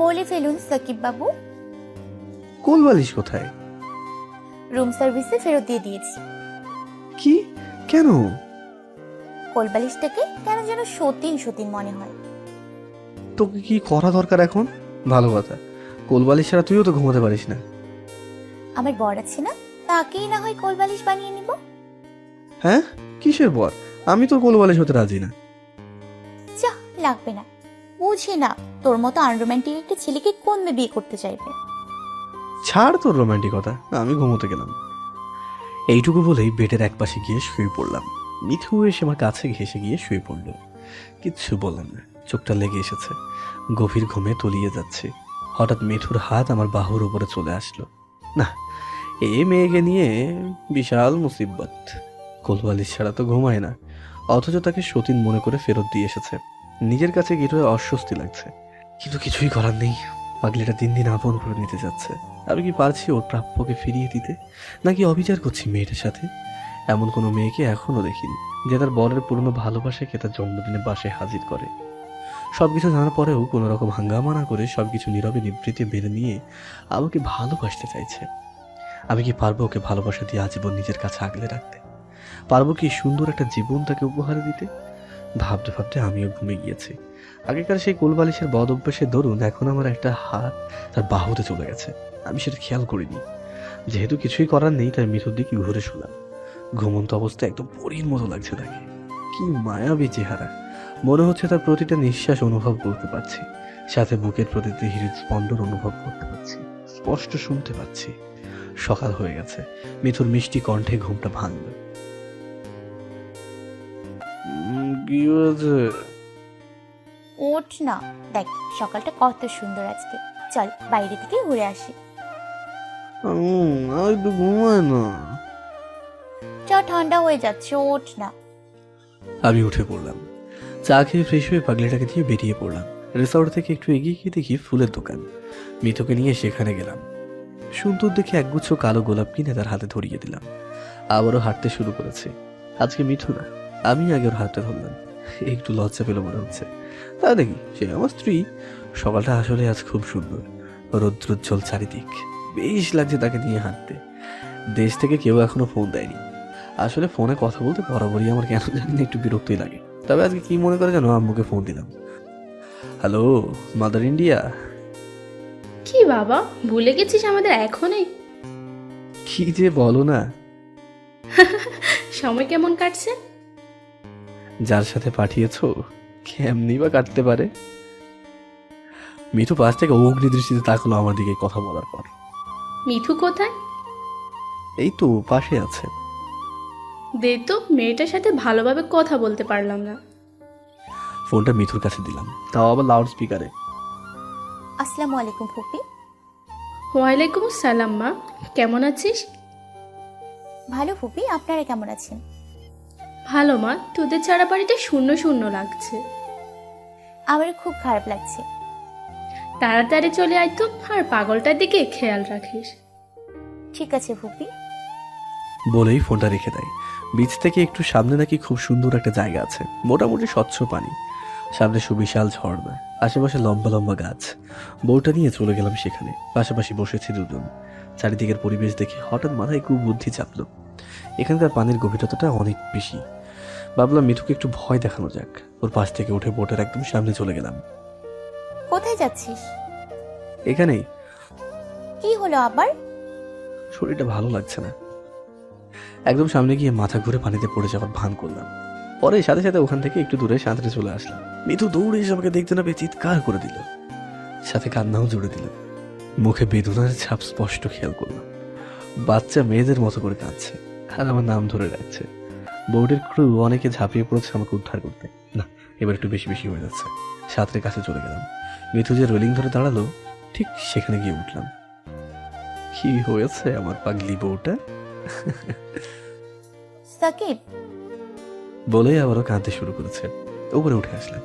বলে ফেলুন সাকিব বাবু। কোল বালিশ কোথায়? রুম সার্ভিসে ফেরত দিয়ে দিয়েছি। কি? কেন? কোলবালিশটাকে কেন যেন সতীন সতীন মনে হয়। তোকে কি করা দরকার এখন? ভালো কথা, কোল বালিশ ছাড়া তুইও তো ঘুমোতে পারিস না। আমার বর আছে না, তাকেই না হয় কোলবালিশ বানিয়ে নিব। হ্যাঁ, কিসের বর? আমি তোর কোল বালিশ হতে রাজি না। যা, লাগবে না। বুঝি না তোর মতো আনরোম্যান্টিক একটা ছেলেকে কোন মেয়ে বিয়ে করতে চাইবে। ছাড় তোর রোমান্টিকতা, আমি ঘুমোতে গেলাম। এইটুকু বলেই বেডের একপাশে গিয়ে শুয়ে পড়লাম। মিঠু এসে আমার কাছে ঘেসে গিয়ে শুয়ে পড়ল। কিচ্ছু বললাম না, চোখটা লেগে এসেছে। গভীর ঘুমে তলিয়ে যাচ্ছে। হঠাৎ মিঠুর হাত আমার বাহুর উপরে চলে আসলো। না, এই মেয়েকে নিয়ে বিশাল মুসিবত। কোলবালিশ ছাড়া তো ঘুমায় না, অথচ তাকে সতীন মনে করে ফেরত দিয়ে এসেছে। নিজের কাছে গিয়ে অস্বস্তি লাগছে, কিন্তু কিছুই করার নেই। পাগলিটা দিন দিন আপন করে নিতে যাচ্ছে। আমি কি পারছি ওর প্রাপ্যকে ফিরিয়ে দিতে, নাকি অবিচার করছি মেয়েটার সাথে? এমন কোনো মেয়েকে এখনো দেখিনি যে তার বরের পুরনো ভালোবাসাকে তার জন্মদিনে বাসায় হাজির করে। সবকিছু জানার পরেও কোনো রকম হাঙ্গামা না করে সবকিছু নীরবে নিবৃত্তি বেড়ে নিয়ে আমাকে ভালোবাসতে চাইছে। আমি কি পারবো ওকে ভালোবাসা দিয়ে আজীবন নিজের কাছে আগলে রাখতে? পারবো কি সুন্দর একটা জীবন তাকে উপহার দিতে? ভাবতে ভাবতে আমিও ঘুমে গিয়েছি। আগেকার সেই কোলবালিশের বদ অভ্যাসের দরুন এখন আমার একটা হাত তার বাহুতে চলে গেছে। আমি সেটা খেয়াল করিনি। যেহেতু কিছুই করার নেই, তাই মিঠুর দিকে ঘুরে শুলাম। ঘুমন্ত অবস্থায় একদম পরীর মতো লাগছে তাকে। কি মায়াবী চেহারা! মনে হচ্ছে তার প্রতিটা নিঃশ্বাস অনুভব করতে পারছি, সাথে বুকের প্রতিটি হৃদস্পন্দন অনুভব করতে পারছি, স্পষ্ট শুনতে পাচ্ছি। সকাল হয়ে গেছে। মিঠুর মিষ্টি কণ্ঠে ঘুমটা ভাঙল। কি হয়েছে? ওঠ না, দেখ সকালটা কত সুন্দর আজকে। চল বাইরে থেকে ঘুরে আসি। আমি তো ঘুমায় না। চা ঠান্ডা হয়ে যাচ্ছে, ওঠ না। আমি উঠে পড়লাম। চা খেয়ে ফ্রেশ হয়ে পাগলিটাকে দিয়ে বেরিয়ে পড়লাম। রিসর্ট থেকে একটু এগিয়ে গিয়ে দেখি ফুলের দোকান। মিতুকে নিয়ে সেখানে গেলাম। সুন্দর দেখে একগুচ্ছ কালো গোলাপ কিনে তার হাতে ধরিয়ে দিলাম। আবারও হাঁটতে শুরু করেছি। আজকে মিঠু না, আমি আগে ওর হাতে ধরলাম। একটু লজ্জা পেল মনে হচ্ছে। তা দেখি সে আমার স্ত্রী। সকালটা আসলে আজ খুব সুন্দর, রৌদ্রোজ্জ্বল চারিদিক। বেশ লাগছে তাকে নিয়ে হাঁটতে। দেশ থেকে কেউ এখনো ফোন দেয়নি। আসলে ফোনে কথা বলতে বরাবরই আমার কেন জানি না একটু বিরক্তই লাগে। তবে আজকে কি মনে করে জানো, আম্মুকে ফোন দিলাম। Hello mother India. কি বাবা, ভুলে গেছিস আমাদের এখনই? কি যে বলো না। সময় কেমন কাটছে? যার সাথে পাঠিয়েছো কেমনি বা কাটতে পারে। মিঠু পাশ থেকে অগ্নি দৃষ্টিতে তাকালো আমার দিকে কথা বলার পর। মিঠু কোথায়? এই তো পাশে আছে। দে তো, মেয়েটার সাথে ভালোভাবে কথা বলতে পারলাম না। ফোনটা মিঠুর কাছে দিলাম, তাও আবার লাউড স্পিকারে। আসসালামু আলাইকুম ফুপি। ওয়ালাইকুম আসসালাম মা, কেমন আছিস? ভালো ফুপি, আপনারা কেমন আছেন? ভালো মা, তোদের ছাড়া বাড়িতে শূন্য শূন্য লাগছে। আমার খুব খারাপ লাগছে। তাড়াতাড়ি চলে আয় তো, আর পাগলটার দিকে খেয়াল রাখিস। ঠিক আছে ফুপি। বলেই ফোনটা রেখে দেয়। বিচ থেকে একটু সামনে নাকি খুব সুন্দর একটা জায়গা আছে, মোটামুটি স্বচ্ছ পানি, সামনে সুবিশাল ঝর্ণা, আশেপাশে লম্বা লম্বা গাছ। বউটা নিয়ে চলে গেলাম সেখানে। পাশাপাশি বসেছি দুজন। চারিদিকের পরিবেশ দেখে হঠাৎ মাথায় খুব বুদ্ধি চাপলো। এখানকার পানির গভীরতাটা অনেক বেশি। ভাবলাম মিঠুকে একটু ভয় দেখানো যাক। ওর পাশ থেকে উঠে বোটের একদম সামনে চলে গেলাম। কোথায় যাচ্ছিস? এখানেই। কি হলো আবার? শরীরটা ভালো লাগছে না। একদম সামনে গিয়ে মাথা ঘুরে পানিতে পড়ে যাওয়ার ভান করলাম। পরে সাথে সাথে ওখান থেকে একটু দূরে শান্তিতে চলে আসলাম। মিঠু দৌড়ে এসে আমাকে দেখতে না পেয়ে চিৎকার করে দিল, সাথে কান্নাও জুড়ে দিল। মুখে বেদনার ছাপ স্পষ্ট খেয়াল করলাম। বাচ্চা মেয়েদের মতো করে কাঁদছে আর আমার নাম ধরে রাখছে। বোর্ডের ক্রু অনেকে ঝাঁপিয়ে পড়েছে আমাকে উদ্ধার করতে। না, এবার একটু বেশি বেশি হয়ে যাচ্ছে। সাঁতরের কাছে চলে গেলাম। মিঠু যে রেলিং ধরে দাঁড়ালো, ঠিক সেখানে গিয়ে উঠলাম। কি হয়েছে আমার পাগলি বউটা? সাকিব বলেই আবারও কাঁদতে শুরু করেছে। উপরে উঠে আসলাম।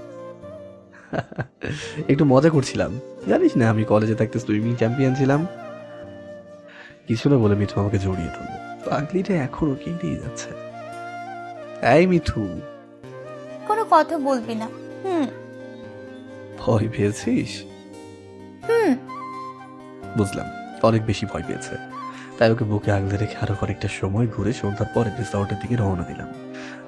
একটু মজা করছিলাম। জানিস না আমি কলেজে থাকতে সুইমিং চ্যাম্পিয়ন ছিলাম। কিছু না বলে মিঠু আমাকে জড়িয়ে ধরলো। পাগলিটা এখনো কেঁদেই যাচ্ছে। এই মিঠু, কোনো কথা বলবি না। ভয় পেয়েছিস? বুঝলাম, অনেক বেশি ভয় পেয়েছে। তাই ওকে বুকে আগলে রেখে আরো অনেকটা সময় ঘুরে সন্ধ্যার পরে রিসর্টের দিকে রওনা দিলাম।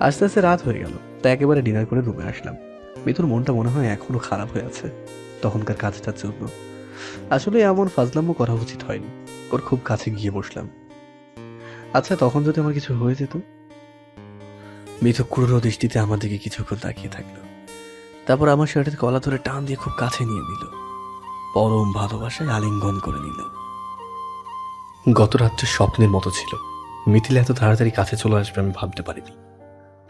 আস্তে আস্তে রাত হয়ে গেল, তাই একেবারে ডিনার করে রুমে আসলাম। মিতুর মনটা মনে হয় এখনো খারাপ হয়ে আছে তখনকার কাজটার জন্য। আসলে এমন ফাজলামো করা উচিত হয়নি। ওর খুব কাছে গিয়ে বসলাম। আচ্ছা, তখন যদি আমার কিছু হয়ে যেত? মিতু ক্রূর দৃষ্টিতে আমার দিকে কিছুক্ষণ তাকিয়ে থাকলো। তারপর আমার শার্টের কলা ধরে টান দিয়ে খুব কাছে নিয়ে নিল। পরম ভালোবাসায় আলিঙ্গন করে নিল। গত রাত্রে স্বপ্নের মতো ছিল। মিথিলা এত তাড়াতাড়ি কাছে চলে আসবে আমি ভাবতে পারিনি।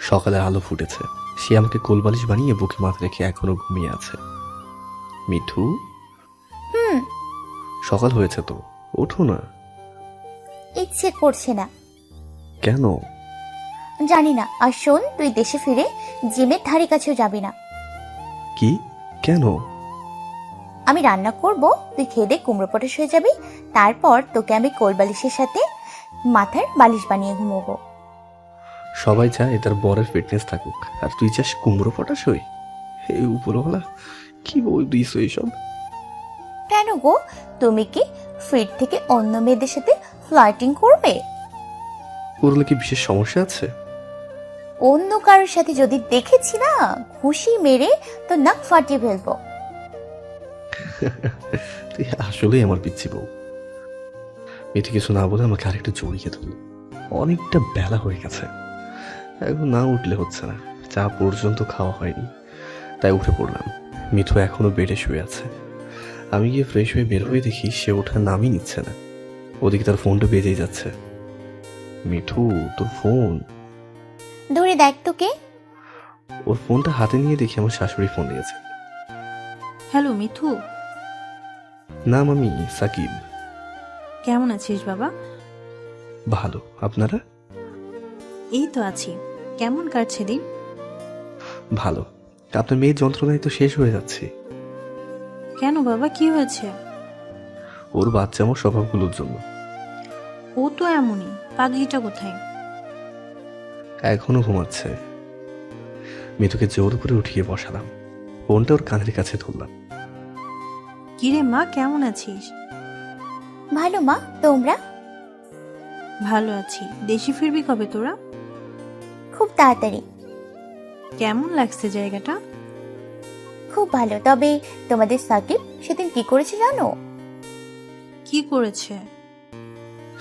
সকালে আলো ফুটেছে। সে আমাকে কোলবালিশ বানিয়ে বুকে মাথা রেখে এখনো ঘুমিয়ে আছে। মিঠু, সকাল হয়েছে তো, ওঠো না। ইচ্ছে করছে না। কেন? জানি না। আর শোন, তুই দেশে ফিরে জিমের ধারে কাছেও যাবি না। কি? কেন? আমি রান্না করব, তুই খেয়ে দে কুমড়ো পটাশ হয়ে যাবি। তারপর তোকে আমি কোল বালিশের সাথে মাথার বালিশ বানিয়ে ঘুমোবো। সবাই চায় তার বরের ফিটনেস থাকুক, আর তুই চাস কুমড়ো পটাশ হই? এই উপরওয়ালা, কি বল দিস এইসব? কেন গো, তুমি কি ফিট থেকে অন্য মেয়েদের সাথে ফ্লার্টিং করবে? করলে কি বিশেষ সমস্যা আছে? অন্য কারোর সাথে যদি দেখেছি না, ঘুষি মেরে তো নাক ফাটিয়ে ফেলবো। তুই আসলেই আমার পিচ্ছি বউ। মেয়েটি কিছু না বলে আমাকে আরেকটু জড়িয়ে ধরল। অনেকটা বেলা হয়ে গেছে, এখন না উঠলে হচ্ছে না। চা পর্যন্ত খাওয়া হয়নি, তাই উঠে পড়লাম। মিঠু এখনো বেডে শুয়ে আছে। আমি গিয়ে ফ্রেশ হয়ে বের হয়ে দেখি সে ওঠার নামই নিচ্ছে না। ওদিকে তার ফোনটা বেজেই যাচ্ছে। মিঠু, তোর ফোন। ধরে দেখ তো কে। ওর ফোনটা হাতে নিয়ে দেখি আমার শাশুড়ি ফোন দিয়েছে। হ্যালো মিঠু, নাম আমি সাকিব। কেমন আছিস বাবা? ভালো, আপনারা? এই তো আছি। কেমন কাটছে দিন? ভালো। আপনার মেয়ের যন্ত্রণায় তো শেষ হয়ে যাচ্ছে। কেন বাবা, কি হয়েছে? ওর বাচ্চা আমার স্বভাবগুলোর জন্য। ও তো এমনই। পাগলিটা কোথায়? এখনো ঘুমাচ্ছে। মিতুকে জোর করে উঠিয়ে বসালাম। ফোনটা ওর কানের কাছে ধরলাম। কিরে মা, কেমন আছিস? ভালো মা, তোমরা? ভালো আছি। দেশে ফিরবি কবে তোরা? খুব তাড়াতাড়ি। কেমন লাগছে জায়গাটা? খুব ভালো। তবে তোমাদের সাকিব সেদিন কি করেছে জানো? কি করেছে?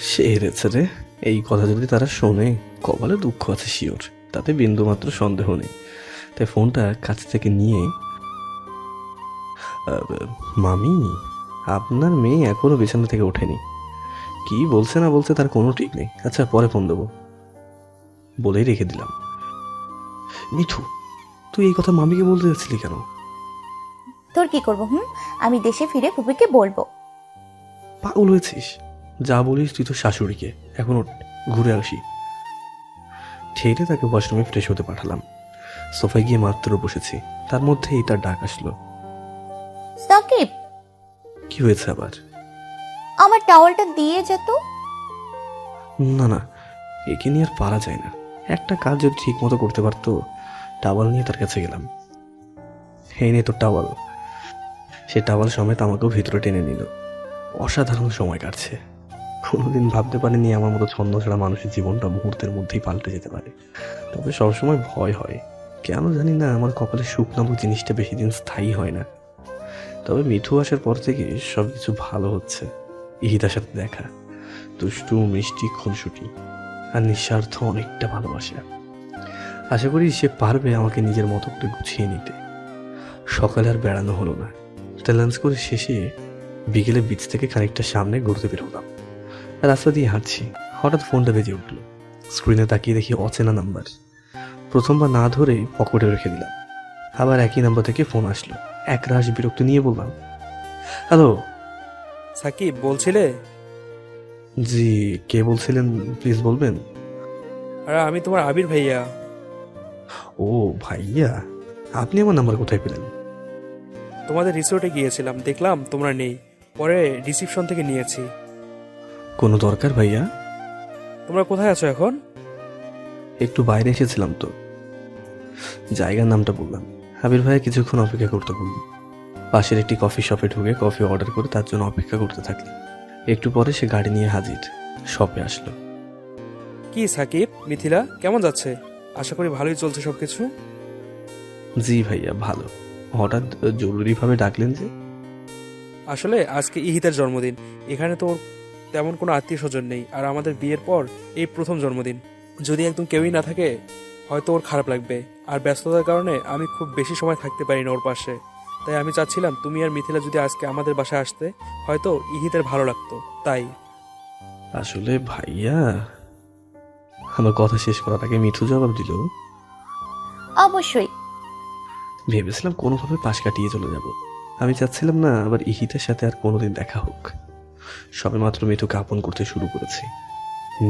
সে হেরেছে রে। এই কথা যদি তারা শোনে, কপালে দুঃখ আছে শিওর, তাতে বিন্দুমাত্র সন্দেহ নেই। তাই ফোনটা কাছ থেকে নিয়ে, মামি, আপনার মেয়ে এখনো বিছানা থেকে ওঠেনি। কি বলছে না বলছে তার কোনো ঠিক নেই। আচ্ছা, পরে ফোন দেবো বলেই রেখে দিলাম। মিঠু, তুই এই কথা মামিকে বলতে যাচ্ছিলি কেন? তোর কি করবো? আমি দেশে ফিরে ফুপিকে বলবো। পাগল হয়েছিস? যা বলিস তুই তো শাশুড়িকে। এখন ওঠ, ঘুরে আসি। ঠেলে তাকে ওয়াশরুমে ফ্রেশ হতে পাঠালাম। সোফায় গিয়ে মাত্র বসেছি, তার মধ্যেই তার ডাক আসলো। সাকিব, কি হয়েছে আবার? আমার টাওয়ালটা দিয়ে যেত। না না, একে নিয়ে আর পারা যায় না। একটা কাজ যদি ঠিক মতো করতে পারতো। টাওয়াল নিয়ে তার কাছে গেলাম। এই নে তোর টাওয়াল। সে টাওয়াল সমেত আমাকেও ভিতরে টেনে নিল। অসাধারণ সময় কাটছে। কোনোদিন ভাবতে পারিনি আমার মতো ছন্দ ছাড়া মানুষের জীবনটা মুহূর্তের মধ্যেই পাল্টে যেতে পারে। তবে সবসময় ভয় হয়, কেন জানি না আমার কপালে সুখ নামক জিনিসটা বেশি দিন স্থায়ী হয় না। তবে মিঠু আসার পর থেকে সব কিছু ভালো হচ্ছে। ইহিতার সাথে দেখা, দুষ্টু মিষ্টি খুনসুটি আর নিঃস্বার্থ অনেকটা ভালোবাসা। আশা করি সে পারবে আমাকে নিজের মতো করে গুছিয়ে নিতে। সকালে আর বেড়ানো হলো না। তাই লাঞ্চ করে শেষে বিকেলে বিচ থেকে খানিকটা সামনে ঘুরতে বের হলাম। রাস্তা দিয়ে হাঁটছি, হঠাৎ ফোনটা বেজে উঠল। স্ক্রিনে তাকিয়ে দেখি অচেনা নাম্বার। প্রথমবার না ধরে পকেটে রেখে দিলাম। আবার একই নাম্বার থেকে ফোন আসলো। একরাশ বিরক্ত নিয়ে বললাম, হ্যালো। সাকিব বলছিলে? জি, কে বলছিলেন প্লিজ বলবেন? আর আমি তোমার আবির ভাইয়া। ও ভাইয়া, আপনি আমার নাম্বার কোথায় পেলেন? তোমাদের রিসোর্টে গিয়েছিলাম, দেখলাম তোমরা নেই, পরে রিসিপশন থেকে নিয়েছি। কোনো দরকার ভাইয়া? তোমরা কোথায় আছো এখন? একটু বাইরে এসেছিলাম তো। জায়গার নামটা বললাম। আবির ভাইয়া কিছুক্ষণ অপেক্ষা করতে বলল। পাশের একটি কফি শপে ঢুকে কফি অর্ডার করে তার জন্য অপেক্ষা করতে থাকলাম। একটু পরে সে গাড়ি নিয়ে হাজির, শপে আসলো। কি সাকিব, মিথিলা কেমন যাচ্ছে? আশা করি ভালোই চলছে সবকিছু। জি ভাইয়া, ভালো। হঠাৎ জরুরিভাবে ডাকলেন যে? আসলে আজকে ইহিতের জন্মদিন। এখানে তো ওর তেমন কোনো আত্মীয় স্বজন নেই, আর আমাদের বিয়ের পর এই প্রথম জন্মদিন। যদি একদম কেউই না থাকে হয়তো ওর খারাপ লাগবে, আর ব্যস্ততার কারণে আমি খুব বেশি সময় থাকতে পারি না ওর পাশে। তাই আমি চাচ্ছিলাম তুমি আর মিথিলা যদি আজকে আমাদের বাসায় আসতে, হয়তো ইহিতের ভালো লাগতো। তাই আসলে ভাইয়া, আমার কথা শেষ করার আগে মিঠু জবাব দিল, অবশ্যই। ভেবেছিলাম কোনোভাবে পাশ কাটিয়ে চলে যাব। আমি চাচ্ছিলাম না আবার ইহিতের সাথে আর কোনোদিন দেখা হোক। সবে মাত্র মিঠুকে আপন করতে শুরু করেছি।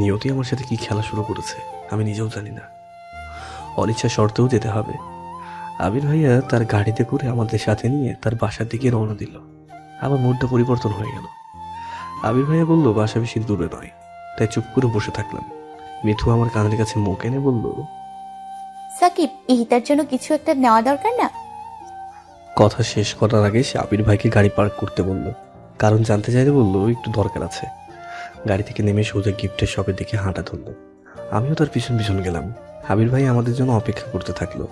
নিয়তি আমার সাথে কি খেলা শুরু করেছে আমি নিজেও জানি না। অনিচ্ছা শর্তেও যেতে হবে। আবির ভাইয়া তার গাড়িতে করে আমাদের সাথে নিয়ে তার বাসার দিকে রওনা দিল। আমার মুডটা পরিবর্তন হয়ে গেল। আবির ভাইয়া বলল বাসা বেশি দূরে নয়, তাই চুপ করে বসে থাকলাম। মিঠু আমার কানের কাছে মুখ এনে বলল, সাকিব, ইহিতার জন্য কিছু একটা নেওয়া দরকার না? কথা শেষ করার আগে সে আবির ভাইকে গাড়ি পার্ক করতে বলল। কারণ জানতে চাইলে বলল একটু দরকার আছে। গাড়ি থেকে নেমে সোজা গিফটের শপের দিকে হাঁটা ধরল। আমিও তার পিছন পিছন গেলাম। আবির ভাই আমাদের জন্য অপেক্ষা করতে থাকলো।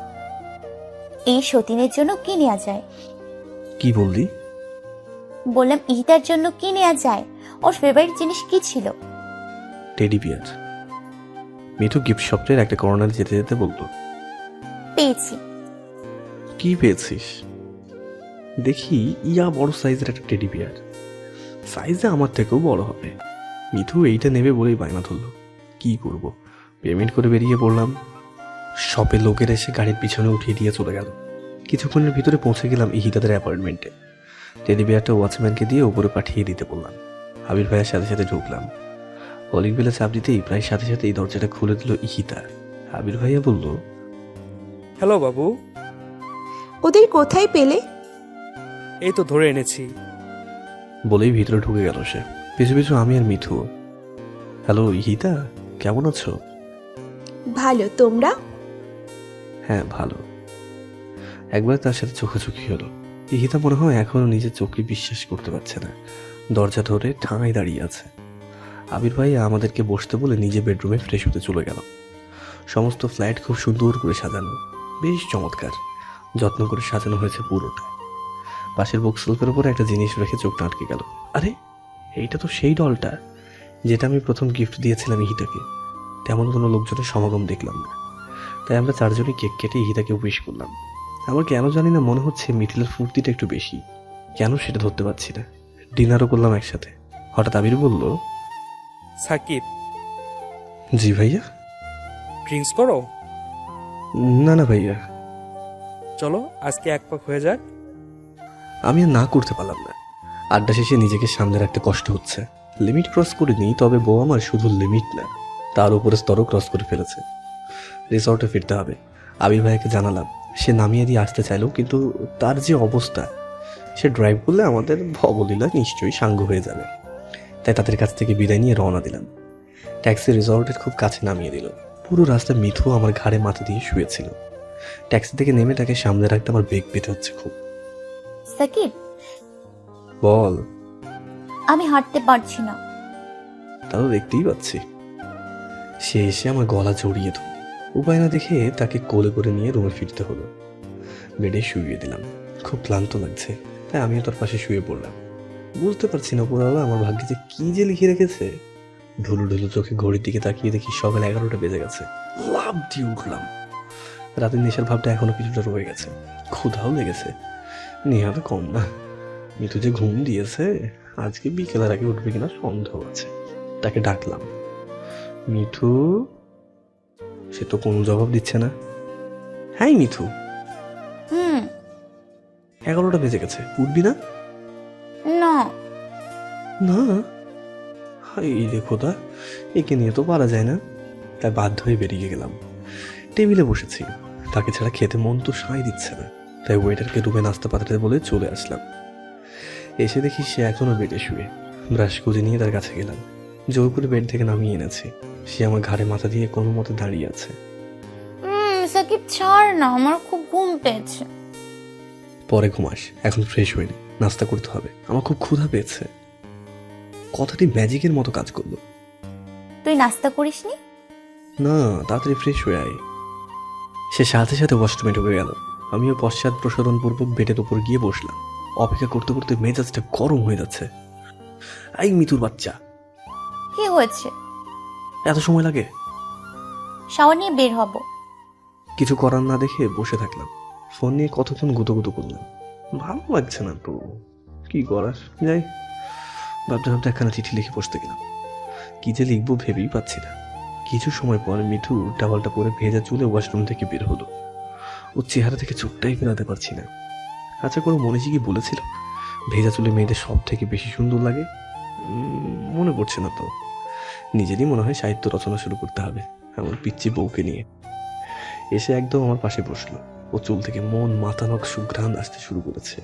এই সতীনের জন্য কি নেওয়া যায়? কি বললি? বললাম ইহিতার জন্য কি নেওয়া যায়? ওর ফেভারিট জিনিস কি ছিল? Teddy bear. মিঠু গিফট শপের একটা কর্নারে যেতে যেতে বলল, পেয়েছি। কি পেয়েছিস? দেখি ইয়া বড় সাইজের একটা টেডি বিয়ার। সাইজে আমার থেকেও বড় হবে। মিঠু এইটা নেবে বলেই বায়না ধরল। কি করব, পেমেন্ট করে বেরিয়ে পড়লাম। শপে লোকের এসে গাড়ির পিছনে উঠিয়ে দিয়ে চলে গেল। কিছুক্ষণের ভিতরে পৌঁছে গেলাম ইহিতাদের অ্যাপার্টমেন্টে। টেডি বিয়ারটা ওয়াচম্যানকে দিয়ে উপরে পাঠিয়ে দিতে বললাম। আবির ভাইয়ের সাথে সাথে ঢুকলাম। কলিং বেলে চাপ দিতেই প্রায় সাথে সাথে এই দরজাটা খুলে দিল ইহিতা। আবির ভাইয়া বলল, হ্যালো বাবু। ওদের কোথায় পেলে? এই তো ধরে এনেছি। বলেই ভিতরে ঢুকে গেল সে, পিছু পিছু আমি আর মিঠু। হ্যালো ইহিতা, কেমন আছো? ভালো, তোমরা? হ্যাঁ ভালো। একবার তার সাথে চোখাচোখি হলো। ইহিতা মনে হয় এখনো নিজের চোখকে বিশ্বাস করতে পারছে না। দরজা ধরে ঠাঁই দাঁড়িয়ে আছে। আবির ভাই আমাদেরকে বসতে বলে নিজে বেডরুমে ফ্রেশ হতে চলে গেল। সমস্ত ফ্ল্যাট খুব সুন্দর করে সাজানো, বেশ চমৎকার, যত্ন করে সাজানো হয়েছে পুরোটা। পাশের বুক সেলফের উপরে একটা জিনিস রেখে চোখটা আটকে গেল। আরে, এইটা তো সেই ডলটা যেটা আমি প্রথম গিফট দিয়েছিলাম ইহিতাকে। তেমন কোনো লোকজনের সমাগম দেখলাম না, তাই আমরা চারজনই কেক কেটে ইহিতাকে উইশ করলাম। আমার কেন জানি না মনে হচ্ছে মিথিলার ফুর্তিটা একটু বেশি, কেন সেটা ধরতে পারছি না। ডিনারও করলাম একসাথে। হঠাৎ আবির বলল, সাকিব, জি ভাইয়া। ড্রিঙ্কস করো? না না ভাইয়া। চলো আজকে এক পাক হয়ে যাক। আমি আর না করতে পারলাম না। আড্ডা শেষে নিজেকে সামনে রাখতে কষ্ট হচ্ছে। লিমিট ক্রস করিনি, তবে বউ আমার শুধু লিমিট না, তার উপরে স্তরও ক্রস করে ফেলেছে। রিসর্টে ফিরতে হবে। আবির ভাইকে জানালাম। সে নামিয়ে দিয়ে আসতে চাইলো, কিন্তু তার যে অবস্থা, সে ড্রাইভ করলে আমাদের ভবলীলা নিশ্চয়ই সাঙ্গ হয়ে যাবে। তাই তাদের কাছ থেকে বিদায় নিয়ে রওনা দিলাম। ট্যাক্সি রিসর্টের খুব কাছে নামিয়ে দিল। পুরো রাস্তা মিঠু আমার ঘাড়ে মাথা দিয়ে শুয়েছিল। ট্যাক্সি থেকে নেমে তাকে সামনে রাখতে আমার বেগ পেতে হচ্ছে খুব। সাকিব, বল। আমি হাঁটতে পারছি না। তা তো দেখতেই পাচ্ছি। সে এসে আমার গলা জড়িয়ে ধরল। উপায় না দেখে তাকে কোলে করে নিয়ে রুমে ফিরতে হলো। বেডে শুইয়ে দিলাম। খুব ক্লান্ত লাগছে, তাই আমিও তার পাশে শুয়ে পড়লাম। বুঝতে পারছি না উপরওয়ালা আমার ভাগ্যে যে কি যে লিখে রেখেছে। ঢুলু ঢুলু চোখে ঘড়ির দিকে তাকিয়ে দেখি সকাল 11টা বেজে গেছে। লাফ দিয়ে উঠলাম। রাতের নেশার ভাবটা এখনো কিছুটা রয়ে গেছে। ক্ষুধাও লেগেছে, নেহাতে কম না। মিঠু যে ঘুম দিয়েছে, আজকে বিকেলের আগে উঠবে কিনা সন্দেহ আছে। তাকে ডাকলাম, মিঠু। সে তো কোনো জবাব দিচ্ছে না। হ্যাঁ মিঠু, 11টা বেজে গেছে, উঠবি না? না। না, হাই রে খোদা, একে নিয়ে তো পারা যায় না। তাই বাধ্য হয়ে বেরিয়ে গেলাম। টেবিলে বসেছি, তাকে ছাড়া খেতে মন তো সায় দিচ্ছে না। তাই ওয়েটারকে রুমে নাস্তা পাঠাতে বলে চলে আসলাম। এসে দেখি সে এখনো বেডে শুয়ে। ব্রাশ করে নিয়ে তার কাছে গেলাম। জোর করে বেড থেকে নামিয়ে এনেছি। সে আমার ঘাড়ে মাথা দিয়ে কোনো মতে দাঁড়িয়ে আছে। সাকিব ছাড় না, আমার খুব ঘুম পেয়েছে। পরে ঘুমাস, এখন ফ্রেশ হয়নি, নাস্তা করতে হবে, আমার খুব ক্ষুধা পেয়েছে। কথাটি ম্যাজিকের মতো কাজ করলো। তুই নাস্তা করিসনি? না, তাড়াতাড়ি ফ্রেশ হয়ে আয়। সে সাথে সাথে ওয়াশরুমে ঢুকে গেল। আমিও পশ্চাৎ প্রসারণপূর্বক বেডের উপর গিয়ে বসলাম। অপেক্ষা করতে করতে মেজাজটা গরম হয়ে যাচ্ছে। এই মিতুর বাচ্চা, কি হয়েছে? এত সময় লাগে? শাওয়ার নিয়ে বের হব। কিছু করার না দেখে বসে থাকলাম। ফোন নিয়ে কতক্ষণ গুতো করলাম। ভালো লাগছে না তো, কি করার। যাই, ভাবতে ভাবতে একখানা চিঠি লিখে বসতে গেলাম। কি যে লিখবো ভেবেই পাচ্ছি না। কিছু সময় পর মিঠু টাওয়ালটা পরে ভেজা চুলে ওয়াশরুম থেকে বের হলো। ওর চেহারা থেকে চোখটাই ফেরাতে পারছি না। আচ্ছা, কোনো মনীষী কি বলেছিল ভেজা চুলে মেয়েদের সব থেকে বেশি সুন্দর লাগে? মনে পড়ছে না তো। নিজেরই মনে হয় সাহিত্য রচনা শুরু করতে হবে এমন পিচ্ছি বউকে নিয়ে। এসে একদম আমার পাশে বসলো। ও চুল থেকে মন মাতানক সুঘ্রাণ আসতে শুরু করেছে।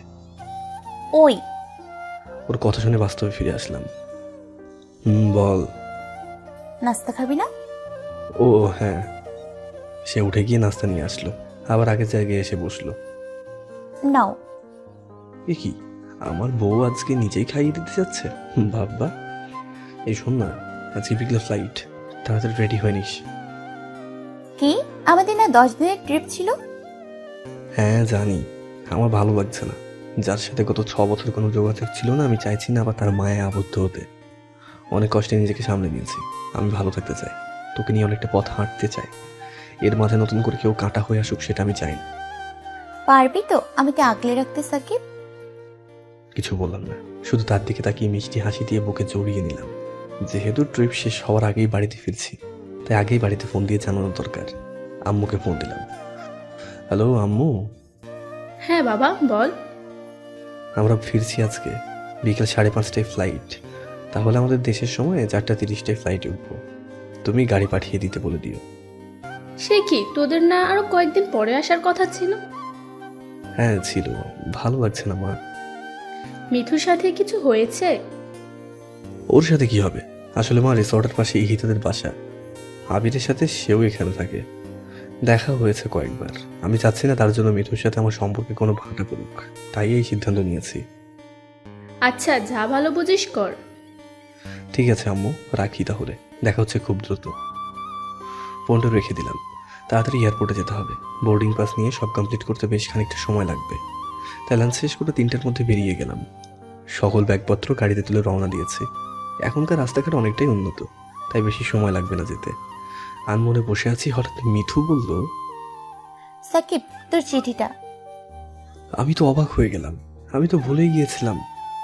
ওই, ওর কথা শুনে বাস্তবে ফিরে আসলাম। বল। নাস্তা খাবি না? ও হ্যাঁ। সে উঠে গিয়ে নাস্তা নিয়ে আসলো, আবার আগের জায়গায় এসে বসলো। নাও। এ কি, আমার বউ আজকে নিজেই খাইয়ে দিতে যাচ্ছে? বাবা। এই শোন না, আজকে বিকেলে ফ্লাইট, তাড়াতাড়ি রেডি হয়ে নিস। কি, আমাদের না 10 দিনের ট্রিপ ছিল? হ্যাঁ জানি, আমার ভালো লাগছে না। যার সাথে গত 6 বছর কোনো যোগাযোগ ছিল না, আমি চাইছি না আবার তার মায়ায় আবদ্ধ হতে। অনেক কষ্টে নিজেকে সামলে নিয়েছি। আমি ভালো থাকতে চাই, তোকে নিয়ে অনেকটা পথ হাঁটতে চাই। এর মাঝে নতুন করে কেউ কাঁটা হয়ে আসুক, সেটা আমি চাই না। পারবি তো আমাকে আগলে রাখতে সাকিব? কিছু বললাম না, শুধু তার দিকে তাকিয়ে মিষ্টি হাসি দিয়ে বুকে জড়িয়ে নিলাম। যেহেতু ট্রিপ শেষ হওয়ার আগেই বাড়িতে ফিরছি, তাই আগেই বাড়িতে ফোন দিয়ে জানানোর দরকার। আম্মুকে ফোন দিলাম। হ্যালো আম্মু। হ্যাঁ বাবা, বল। আমরা ফিরছি আজকে বিকেল 5:30টায় ফ্লাইট। তাহলে আমাদের দেশের সময় 4:30টায় ফ্লাইটে উঠবো। তুমি গাড়ি পাঠিয়ে দিতে বলে দিও। সে কি, তোদের না আরো কয়েকদিন পরে আসার কথা ছিল? হ্যাঁ ছিল, ভালো লাগছে না মা। মিঠুর সাথে কিছু হয়েছে? ওর সাথে কি হবে? আসলে মা, রিসর্টের পাশে ইহিতাদের বাসা। আবিরের সাথে সেও এখানে থাকে। দেখা হয়েছে কয়েকবার। আমি চাচ্ছি না তার জন্য মিঠুর সাথে আমার সম্পর্কে কোনো ভাটা পড়ুক, তাই এই সিদ্ধান্ত নিয়েছি। আচ্ছা যা ভালো বুঝিস কর। ঠিক আছে আম্মু, রাখি তাহলে, দেখা হচ্ছে খুব দ্রুত। ফোনটা রেখে দিলাম। তাড়াতাড়ি এয়ারপোর্টে যেতে হবে। বোর্ডিং পাস নিয়ে সব কমপ্লিট করতে বেশ খানিকটা সময় লাগবে। তাই লাঞ্চ শেষ করে 3টার মধ্যে বেরিয়ে গেলাম। সকল ব্যাগপত্র গাড়িতে তুলে রওনা দিয়েছে। এখনকার রাস্তাঘাট অনেকটাই উন্নত, তাই বেশি সময় লাগবে না যেতে। আনমনে বসে আছি, হঠাৎ মিঠু বলল, সাকিব, তোর চিঠিটা। আমি তো অবাক হয়ে গেলাম। আমি তো ভুলেই গিয়েছিলাম।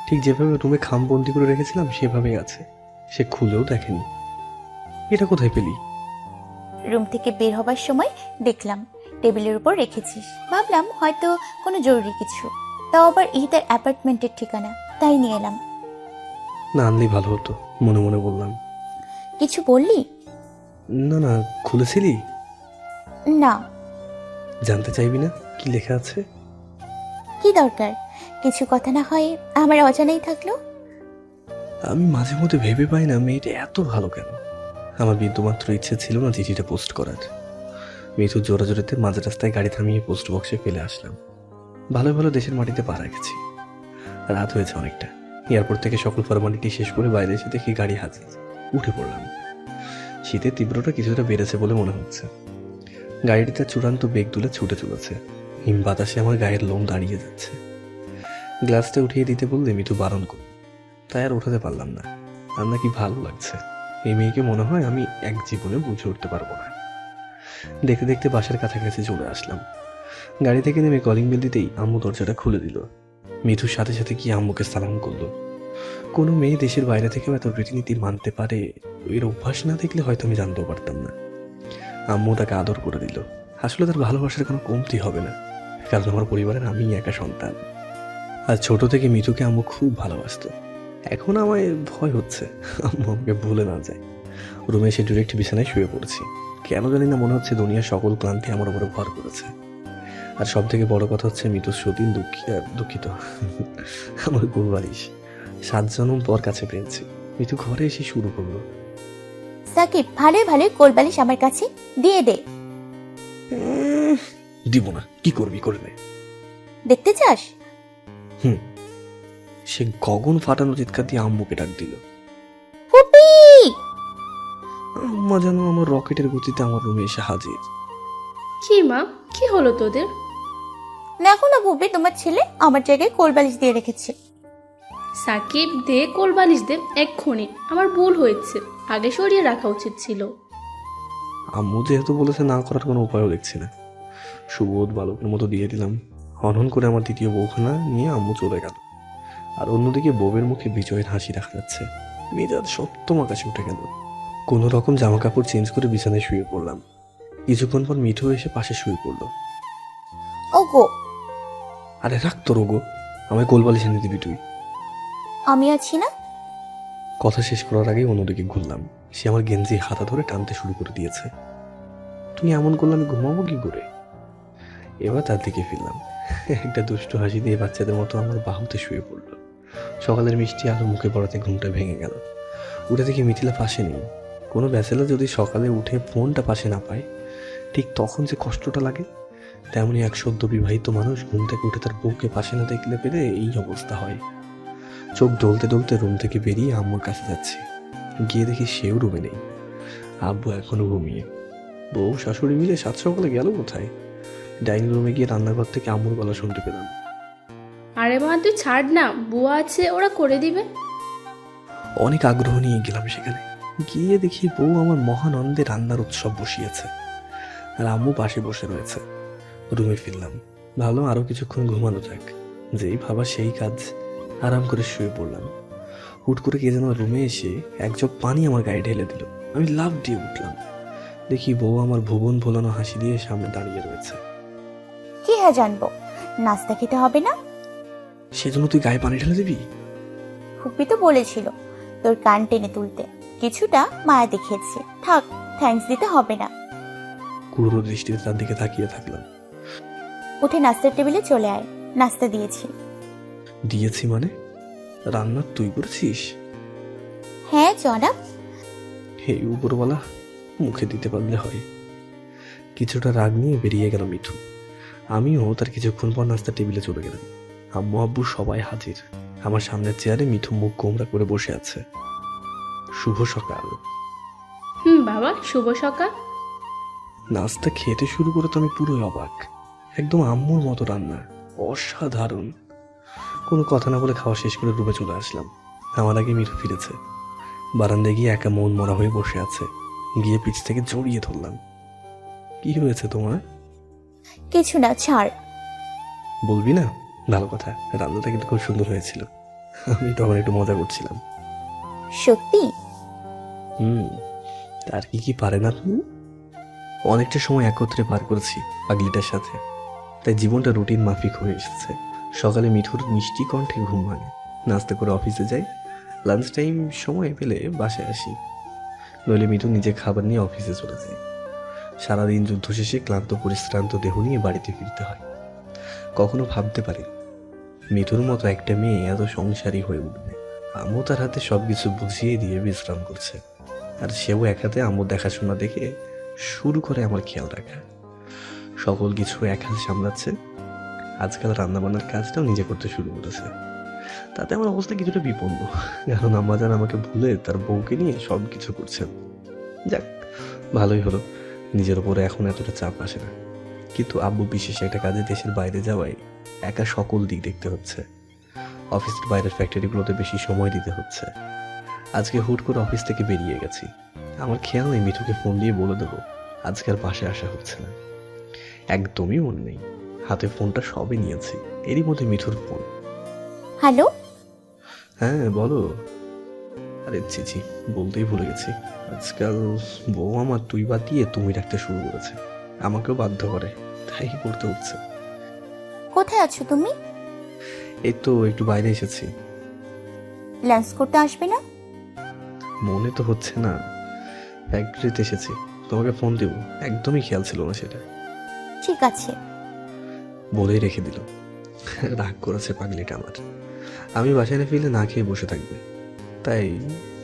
ঠিক যেভাবে রুমে খামবন্দি করে রেখেছিলাম সেভাবেই আছে। সে খুলেও দেখেনি। এটা কোথায় পেলি? রুম থেকে বের হবার সময় দেখলাম টেবিলের উপর রেখেছিস। ভাবলাম হয়তো কোনো জরুরি কিছু, তাও আবার ইহিতার অ্যাপার্টমেন্টের ঠিকানা, তাই নিয়ে এলাম। না আনলেই ভালো হতো, মনে মনে বললাম। কিছু বললি? না না, খুলেছিলি? না। জানতে চাইবি না কি লেখা আছে? কি দরকার? কিছু কথা না হয় আমার অজানাই থাকলো। আমি মাঝে মধ্যে ভেবে পাই না মেয়েটা এত ভালো কেন। আমার বিন্দুমাত্র ইচ্ছে ছিল না চিঠিটা পোস্ট করার। মিঠুর জোরাজোরিতে মাঝ রাস্তায় গাড়ি থামিয়ে পোস্ট বক্সে ফেলে আসলাম। ভালো ভালো দেশের মাটিতে পা রেখেছি। রাত হয়েছে অনেকটা। এয়ারপোর্ট থেকে সকল ফরমালিটি শেষ করে বাইরে এসে দেখি গাড়ি হাজির। উঠে পড়লাম। শীতের তীব্রতা কিছুটা বেড়েছে বলে মনে হচ্ছে। গাড়িটিতে চূড়ান্ত বেগ তুলে ছুটে চলেছে। হিম বাতাসে আমার গায়ের লোম দাঁড়িয়ে যাচ্ছে। গ্লাসটা উঠিয়ে দিতে বললে মিঠু বারণ করল, তাই আর উঠাতে পারলাম না। আর নাকি ভালো লাগছে। এই মেয়েকে মনে হয় আমি এক জীবনে বুঝে উঠতে পারবো না। দেখতে দেখতে বাসার কাছাকাছি চলে আসলাম। গাড়ি থেকে নেমে কলিং বেল দিতেই আম্মু দরজাটা খুলে দিল। মিঠুর সাথে সাথে কি আম্মুকে সালাম করলো। কোনো মেয়ে দেশের বাইরে থেকেও এত রীতিনীতি মানতে পারে, এর অভ্যাস না দেখলে হয়তো আমি জানতেও পারতাম না। আম্মু তাকে আদর করে দিল। আসলে তার ভালোবাসার কোনো কমতি হবে না, কারণ আমার পরিবারের আমিই একা সন্তান। আর ছোট থেকে মিঠুকে আম্মু খুব ভালোবাসতো। এখন আমায় ভয় হচ্ছে আম্মু আমাকে ভুলে না যায়। রুমে এসে ডিরেক্ট বিছানায় শুয়ে পড়েছি। কেন জানি না মনে হচ্ছে দুনিয়ার সকল ক্লান্তি আমার উপরে ভর করেছে। আর সব থেকে বড় কথা হচ্ছে মিঠুর সতীন দুঃখিত আমার গোলবালিশ 7 জন্ম পর কাছে পেয়েছি। মিঠু ঘরে এসে শুরু করলো, সাকিব, ভালোই ভালোই কোলবালিশ আমার কাছে দিয়ে দে। দিব না, কি করবি করবে। দেখতে চাস? সে গগন ফাটানো চিৎকার দিয়ে আম্মুকে ডাক দিল। ফুপি! আম্মা যেন আমার রকেটের গতিতে আমার রুমে এসে হাজির। কি মা, কি হলো তোদের? দেখো না ফুপি, তোমার ছেলে আমার জায়গায় কোলবালিশ দিয়ে রেখেছে। সাকিব, দে কোলবালিশ দে এক্ষুনি। আমার ভুল হয়েছে, আগে সরিয়ে রাখা উচিত ছিল। আম্মু যেহেতু বলেছে না করার কোনো উপায়ও দেখছি না। সুবোধ বালকের মতো দিয়ে দিলাম। হনহন করে আমার দ্বিতীয় বউখানা নিয়ে আম্মু চলে গেল। আর অন্যদিকে বউয়ের মুখে বিজয়ের হাসি দেখা যাচ্ছে। মেজাজ সপ্তম আকাশে উঠে গেল। কোনো রকম জামা কাপড় চেঞ্জ করে বিছানায় শুয়ে পড়লাম। কিছুক্ষণ পর মিঠু এসে পাশে শুয়ে পড়ল। ওগো! আরে রাখ তোর ওগো, আমায় কোলবালিশ এনে দিবি তুই। আমি আছি না? কথা শেষ করার আগে অন্যদিকে ঘুরলাম। সে আমার গেঞ্জি হাতা ধরে টানতে শুরু করে দিয়েছে। তুই এমন করলে আমি ঘুমাবো কি করে? এবার তার দিকে ফিরলাম। একটা দুষ্টু হাসি দিয়ে বাচ্চাদের মতো আমার বাহুতে শুয়ে পড়ল। সকালের মিষ্টি আলো মুখে পড়াতে ঘুমটা ভেঙে গেল। উঠে দেখি মিথিলা পাশে নেই। কোনো ব্যাচেলার যদি সকালে উঠে ফোনটা পাশে না পায়, ঠিক তখন যে কষ্টটা লাগে, তেমনি এক সদ্য বিবাহিত মানুষ ঘুম থেকে উঠে তার বউকে পাশে না দেখলে পেলে এই অবস্থা হয়। চোখ ডলতে ডলতে রুম থেকে বেরিয়ে আম্মুর কাছে যাচ্ছি। গিয়ে দেখি সেও রুমে নেই। আব্বু এখনো ঘুমিয়ে। বউ শাশুড়ি মিলে 7 সকালে গেল কোথায়? ডাইনিং রুমে গিয়ে রান্নাঘর থেকে আম্মুর গলা শুনতে পেলাম। আরে মা তুই ছাড় না, বুয়া আছে, ওরা করে দিবে। অনেক আগ্রহ নিয়ে গেলাম সেখানে। গিয়ে দেখি বউ আমার মহানন্দে রান্নার উৎসব বসিয়েছে, আর আম্মু পাশে বসে রয়েছে। রুমে ফিরলাম, ভালো আরো কিছুক্ষণ ঘুমানো যাক। যেই ভাবা সেই কাজ। আরাম করে শুয়ে পড়লাম। হুট করে কে যেন রুমে এসে এক জগ পানি আমার গায়ে ঢেলে দিল। আমি লাফ দিয়ে উঠলাম। দেখি বউ আমার ভুবন ভোলানো হাসি দিয়ে সামনে দাঁড়িয়ে রয়েছে। কি হ্যাঁ জানবো, নাস্তা খেতে হবে না? সেজন্য তুই গায়ে পানি ঢেলে দিবি? ফুপি তো বলেছিল তোর কান টেনে তুলতে, কিছুটা মায়া দেখিয়েছে। থাক, থ্যাঙ্কস দিতে হবে না। ক্রূর দৃষ্টিতে তার দিকে তাকিয়ে থাকলাম। উঠে নাস্তার টেবিলে চলে আয়, নাস্তা দিয়েছি। দিয়েছি মানে? রান্না তুই করেছিস? হ্যাঁ জনাব। হে উপরওয়ালা, মুখে দিতে পারলে হয়। কিছুটা রাগ নিয়ে বেরিয়ে গেল মিঠু। আমিও তার কিছুক্ষণ পর নাস্তার টেবিলে চলে গেলাম। আম্মু আব্বু সবাই হাজির। আমার সামনের চেয়ারে মিঠু মুখ গোমরা করে বসে আছে। শুভ সকাল। বাবা শুভ সকাল। নাস্তা খেতে শুরু করে তো আমি পুরোই অবাক। একদম আম্মুর মতো রান্না, অসাধারণ। কোনো কথা না বলে খাওয়া শেষ করে রুমে চলে আসলাম। আমার আগে মিঠু ফিরেছে। বারান্দায় গিয়ে একা মন মরা হয়ে বসে আছে। গিয়ে পিছ থেকে জড়িয়ে ধরলাম। কি হয়েছে তোমার? কিছু না, ছাড়। বলবি না? ভালো কথা, রান্নাটা কিন্তু খুব সুন্দর হয়েছিল। আমি তখন একটু মজা করছিলাম। সত্যি? তার কি পারে না তুমি? অনেকটা সময় একত্রে পার করেছি পাগলিটার সাথে, তাই জীবনটা রুটিন মাফিক হয়ে এসেছে। সকালে মিঠুর মিষ্টি কণ্ঠে ঘুম ভাঙে, নাস্তা করে অফিসে যাই, লাঞ্চ টাইম সময় পেলে বাসায় আসি, নইলে মিঠু নিজে খাবার নিয়ে অফিসে চলে যায়। সারাদিন যুদ্ধ শেষে ক্লান্ত পরিশ্রান্ত দেহ নিয়ে বাড়িতে ফিরতে হয়। কখনো ভাবতে পারি মিঠুর মতো একটা মেয়ে এত সংসারী হয়ে উঠবে। আম্মু তার হাতে সবকিছু বুঝিয়ে দিয়ে বিশ্রাম করছে, আর সেও এক হাতে আম্মুর দেখাশোনা দেখে শুরু করে আমার খেয়াল রাখা। সকল কিছু এক হাতে সামলাচ্ছে। আজকাল রান্নাবান্নার কাজটাও নিজে করতে শুরু করেছে। তাতে আমার অবস্থা কিছুটা বিপন্ন, কারণ আম্মাজান আমাকে ভুলে তার বউকে নিয়ে সব কিছু করছেন। যাক, ভালোই হলো, নিজের উপরে এখন এতটা চাপ আসে না। কিন্তু আব্বু বিশেষ একটা কাজে দেশের বাইরে যাওয়ায় একা সকল দিক দেখতে হচ্ছে। অফিসের বাইরের ফ্যাক্টরিগুলোতে বেশি সময় দিতে হচ্ছে। আজকে হুট করে অফিস থেকে বেরিয়ে গেছি। আমার খেয়াল নেই মিঠুকে ফোন দিয়ে বলে দেবো আজকে আর পাশে আসা হচ্ছে না। একদমই মনে নেই, হাতে ফোনটা সবে নিয়েছি, এরই মধ্যে মিঠুর ফোন। হ্যালো? হ্যাঁ বলো। আরে ছি, বলতেই ভুলে গেছি। আজকাল বউ আমার তুই বাদ দিয়ে তুমি রাখতে শুরু করেছে। আমাকেও বাধ্য করে, তাই করতে হচ্ছে। কোথায় আছো তুমি? এই তো একটু বাইরে এসেছি। লাঞ্চ করতে আসবে না? মনে তো হচ্ছে না, ফ্যাক্টরিতে এসেছি, তোমাকে ফোন দিব, একদমই খেয়াল ছিল না সেটা। ঠিক আছে। বলেই রেখে দিল। রাগ করেছে পাগলিটা আমার। আমি বাসায় না ফিরলে না খেয়ে বসে থাকবে, তাই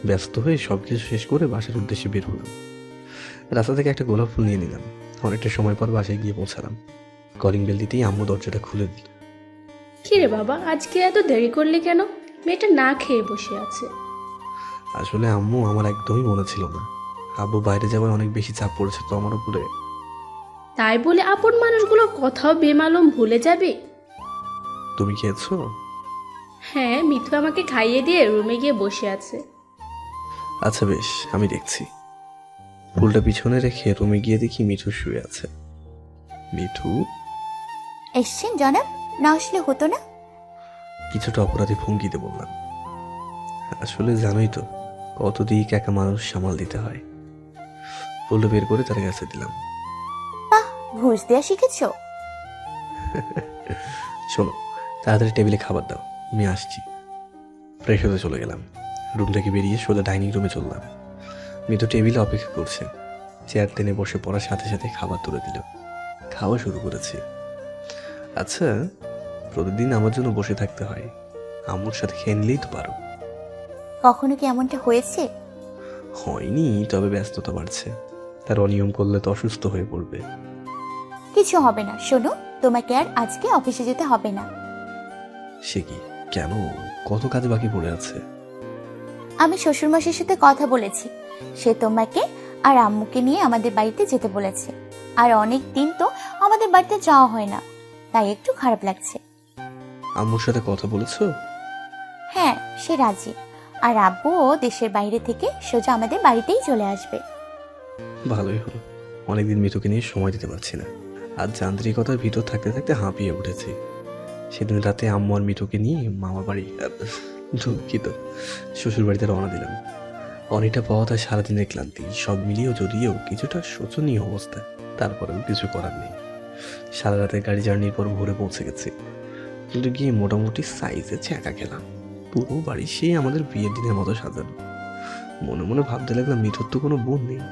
ব্যস্ত হয়ে সবকিছু শেষ করে বাসার উদ্দেশ্যে বের হলাম। রাস্তা থেকে একটা গোলাপ ফুল নিয়ে নিলাম। অনেকটা সময় পর বাসায় গিয়ে পৌঁছালাম। কলিং বেল দিতেই আম্মু দরজাটা খুলে দিল। কিরে বাবা, আজকে এত দেরি করলি কেন? মেয়েটা না খেয়ে বসে আছে। আসলে আম্মু আমার একদমই মনে ছিল না। আব্বু বাইরে যাওয়ার অনেক বেশি চাপ পড়েছে তো আমার উপরে। তাই বলে আপন মানুষগুলোর কথাও বেমালুম ভুলে যাবে? তুমি খেয়েছো? হ্যাঁ, মিঠু আমাকে খাইয়ে দিয়ে রুমে গিয়ে বসে আছে। আচ্ছা বেশ, আমি দেখছি। ফুলটা পিছনে রেখে রুমে গিয়ে দেখি মিঠু শুয়ে আছে। মিঠু? এসছেন জনাব? না আসলে হতো না? কিছুটা অপরাধী ভঙ্গিতে বললাম। আসলে জানোই তো কত দিক একা মানুষ সামাল দিতে হয়। ফুলটা বের করে তার কাছে দিলাম। বাহ, ঘুষ দেওয়া শিখেছো? শোনো, তাড়াতাড়ি টেবিলে খাবার দাও, আমি আসছি। ফ্রেশ হতে চলে গেলাম। রুম থেকে বেরিয়ে সোজা ডাইনিং রুমে চললাম। মিঠু টেবিলে অপেক্ষা করছে। চেয়ার টেনে বসে পড়ার সাথে সাথে খাবার তুলে দিল। খাওয়া শুরু করেছি। আচ্ছা, প্রতিদিন আমার জন্য বসে থাকতে হয়, আম্মুর সাথে খেয়ে নিলেই তো পারো। কখনো কি এমনটা হয়েছে? হয়নি, তবে ব্যস্ততা বাড়ছে। তার অনিয়ম করলে তো অসুস্থ হয়ে পড়বে। কিছু হবে না, শোনো, তোমাকে আর আজকে অফিসে যেতে হবে না। সে কি, কেন? কত কাজ বাকি পড়ে আছে। আমি শ্বশুরমশাইয়ের সাথে কথা বলেছি, সে তোমাকে আর আম্মুকে নিয়ে আমাদের বাড়িতে যেতে বলেছে। আর অনেক দিন তো আমাদের বাড়িতে যাওয়া হয় না, তাই একটু খারাপ লাগছে। আম্মুর সাথে কথা বলেছো? হ্যাঁ, সে রাজি। আর আব্বুও দেশের বাইরে থেকে সোজা আমাদের বাড়িতেই চলে আসবে। ভালোই হলো, অনেকদিন মিতুকে নিয়ে সময় দিতে পারছি না। আজ যান্ত্রিকতার ভিতর থাকতে থাকতে হাঁপিয়ে উঠেছি। সেদিন রাতে আম্মু আর মিতুকে নিয়ে মামা বাড়ি, দুঃখিত, শ্বশুর বাড়িতে রওনা দিলাম। অনেকটা পথ আর সারাদিনের ক্লান্তি সব মিলিয়েও যদিও কিছুটা শোচনীয় অবস্থা, তারপরেও কিছু করার নেই। সারা রাতের গাড়ি জার্নির পর ভোরে পৌঁছে গেছি। কিন্তু গিয়ে মোটামুটি সাইজে ছ্যাঁকা খেলাম। পুরো বাড়ি সেই আমাদের বিয়ের দিনের মতো সাজানো। মনে মনে ভাবতে লাগলাম মিঠুর তো কোনো বোন নেই,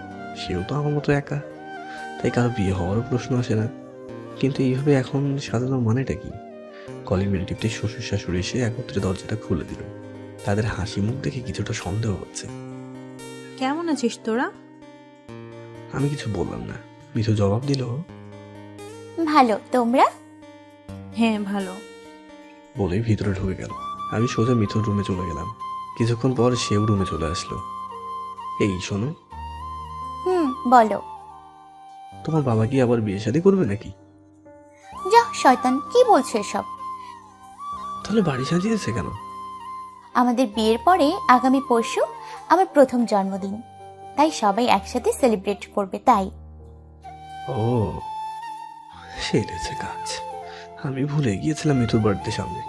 সেও তো আমার মতো একা, তাই কারো বিয়ে হওয়ারও প্রশ্ন আসে না। কিন্তু এইভাবে এখন সাজানোর মানেটা কি? কলিং বেল টিপতে শ্বশুর শাশুড়ি এসে একত্রে দরজাটা খুলে দিল। তাদের হাসি মুখ দেখে কিছুটা সন্দেহ হচ্ছে। কেমন আছিস তোরা? আমি কিছু বললাম না। মিঠু জবাব দিল, ভালো, তোমরা? হ্যাঁ ভালো। বলেই ভিতরে ঢুকে গেল। আমি সোজা মিঠুর রুমে চলে গেলাম। কিছুক্ষণ পর সেও রুমে চলে আসলো। এই শোনো, বলো। তোমার বাবা কি আবার বিয়ে শাদী করবে নাকি? যা শয়তান, কি বলছো এসব? তাহলে বাড়ি সাজিয়েছে কেন? আমাদের বিয়ের পরে আগামী পরশু আমার প্রথম জন্মদিন, তাই সবাই একসাথে সেলিব্রেট করবে, তাই। ও, সেরেছে কাজ। আমি ভুলে গিয়েছিলাম মিঠুর বার্থডে সামনে।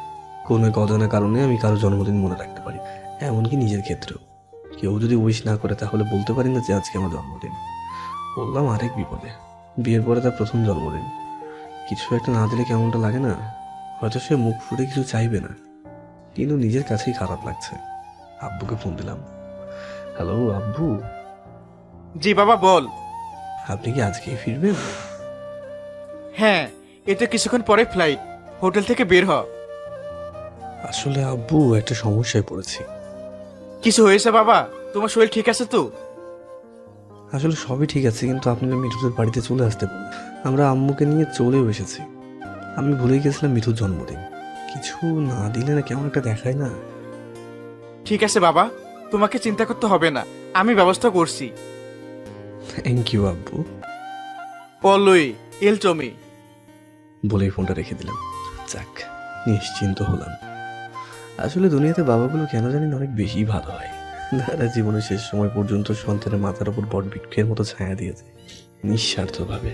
কোনো এক অজানা কারণে আমি কারো জন্মদিন মনে রাখতে পারি, এমনকি নিজের ক্ষেত্রেও। কেউ যদি উইশ না করে তাহলে বলতে পারি না যে আজকে আমার জন্মদিন। বললাম আরেক বিপদে, বিয়ের পরে তার প্রথম জন্মদিন। কিছু একটা না দিলে কেমনটা লাগে না? হয়তো সে মুখ ফুটে কিছু চাইবে না, কিন্তু নিজের কাছেই খারাপ লাগছে। আব্বুকে ফোন দিলাম। হ্যালো আব্বু। জি বাবা, বল। আপনি কি আজকেই ফিরবেন? হ্যাঁ, এটা কিছুক্ষণ পরে ফ্লাইট, হোটেল থেকে বের হ। আসলে আব্বু একটা সমস্যায় পড়েছি। কিছু হয়েছে বাবা? তোমার শরীর ঠিক আছে তো? আসলে সবই ঠিক আছে, কিন্তু আপনাকে মিঠুদের বাড়িতে চলে আসতে বলুন। আমরা আম্মুকে নিয়ে চলেও এসেছি। আমি ভুলে গেছিলাম মিঠুর জন্মদিন। কিছু না দিলে না কেমন একটা দেখায় না। ঠিক আছে বাবা, তোমাকে চিন্তা করতে হবে না, আমি ব্যবস্থা করছি। থ্যাংক ইউ আব্বু। পল্লই এল চমি। বলেই ফোনটা রেখে দিলাম। যাক, নিশ্চিন্ত হলাম। আসলে দুনিয়াতে বাবাগুলো কেন জানি না অনেক বেশি ভালো হয়। তারা জীবনের শেষ সময় পর্যন্ত সন্তানের মাথার উপর বট বৃক্ষের মতো ছায়া দিয়েছে, নিঃস্বার্থভাবে।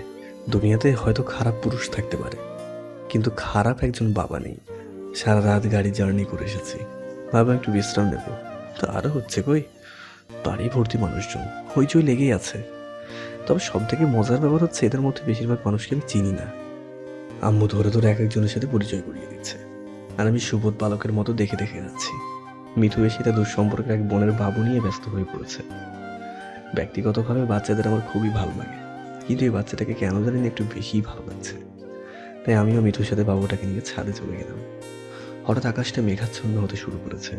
দুনিয়াতে হয়তো খারাপ পুরুষ থাকতে পারে, কিন্তু খারাপ একজন বাবা নেই। সারা রাত গাড়ি জার্নি করে এসেছি, বাবা একটু বিশ্রাম নেব, তারও হচ্ছে কই। বাড়ি ভর্তি মানুষজন, হইচই লেগেই আছে। তবে সব থেকে মজার ব্যাপার হচ্ছে এদের মধ্যে বেশিরভাগ মানুষকে আমি চিনি না। আম্মু ধরে ধরে এক একজনের সাথে পরিচয় করিয়ে দিচ্ছে, আর আমি সুবোধ বালকের মতো দেখে দেখে যাচ্ছি। মিঠু এসে তার দুঃসম্পর্কের এক বোনের বাবু নিয়ে ব্যস্ত হয়ে পড়েছে। ব্যক্তিগতভাবে বাচ্চাদের আমার খুবই ভালো লাগে, কিন্তু এই বাচ্চাটাকে কেন জানি না একটু বেশিই ভালো লাগছে। তাই আমিও মিঠুর সাথে বাবুটাকে নিয়ে ছাদে চলে গেলাম। হঠাৎ আকাশটা মেঘাচ্ছন্ন হতে শুরু করেছে।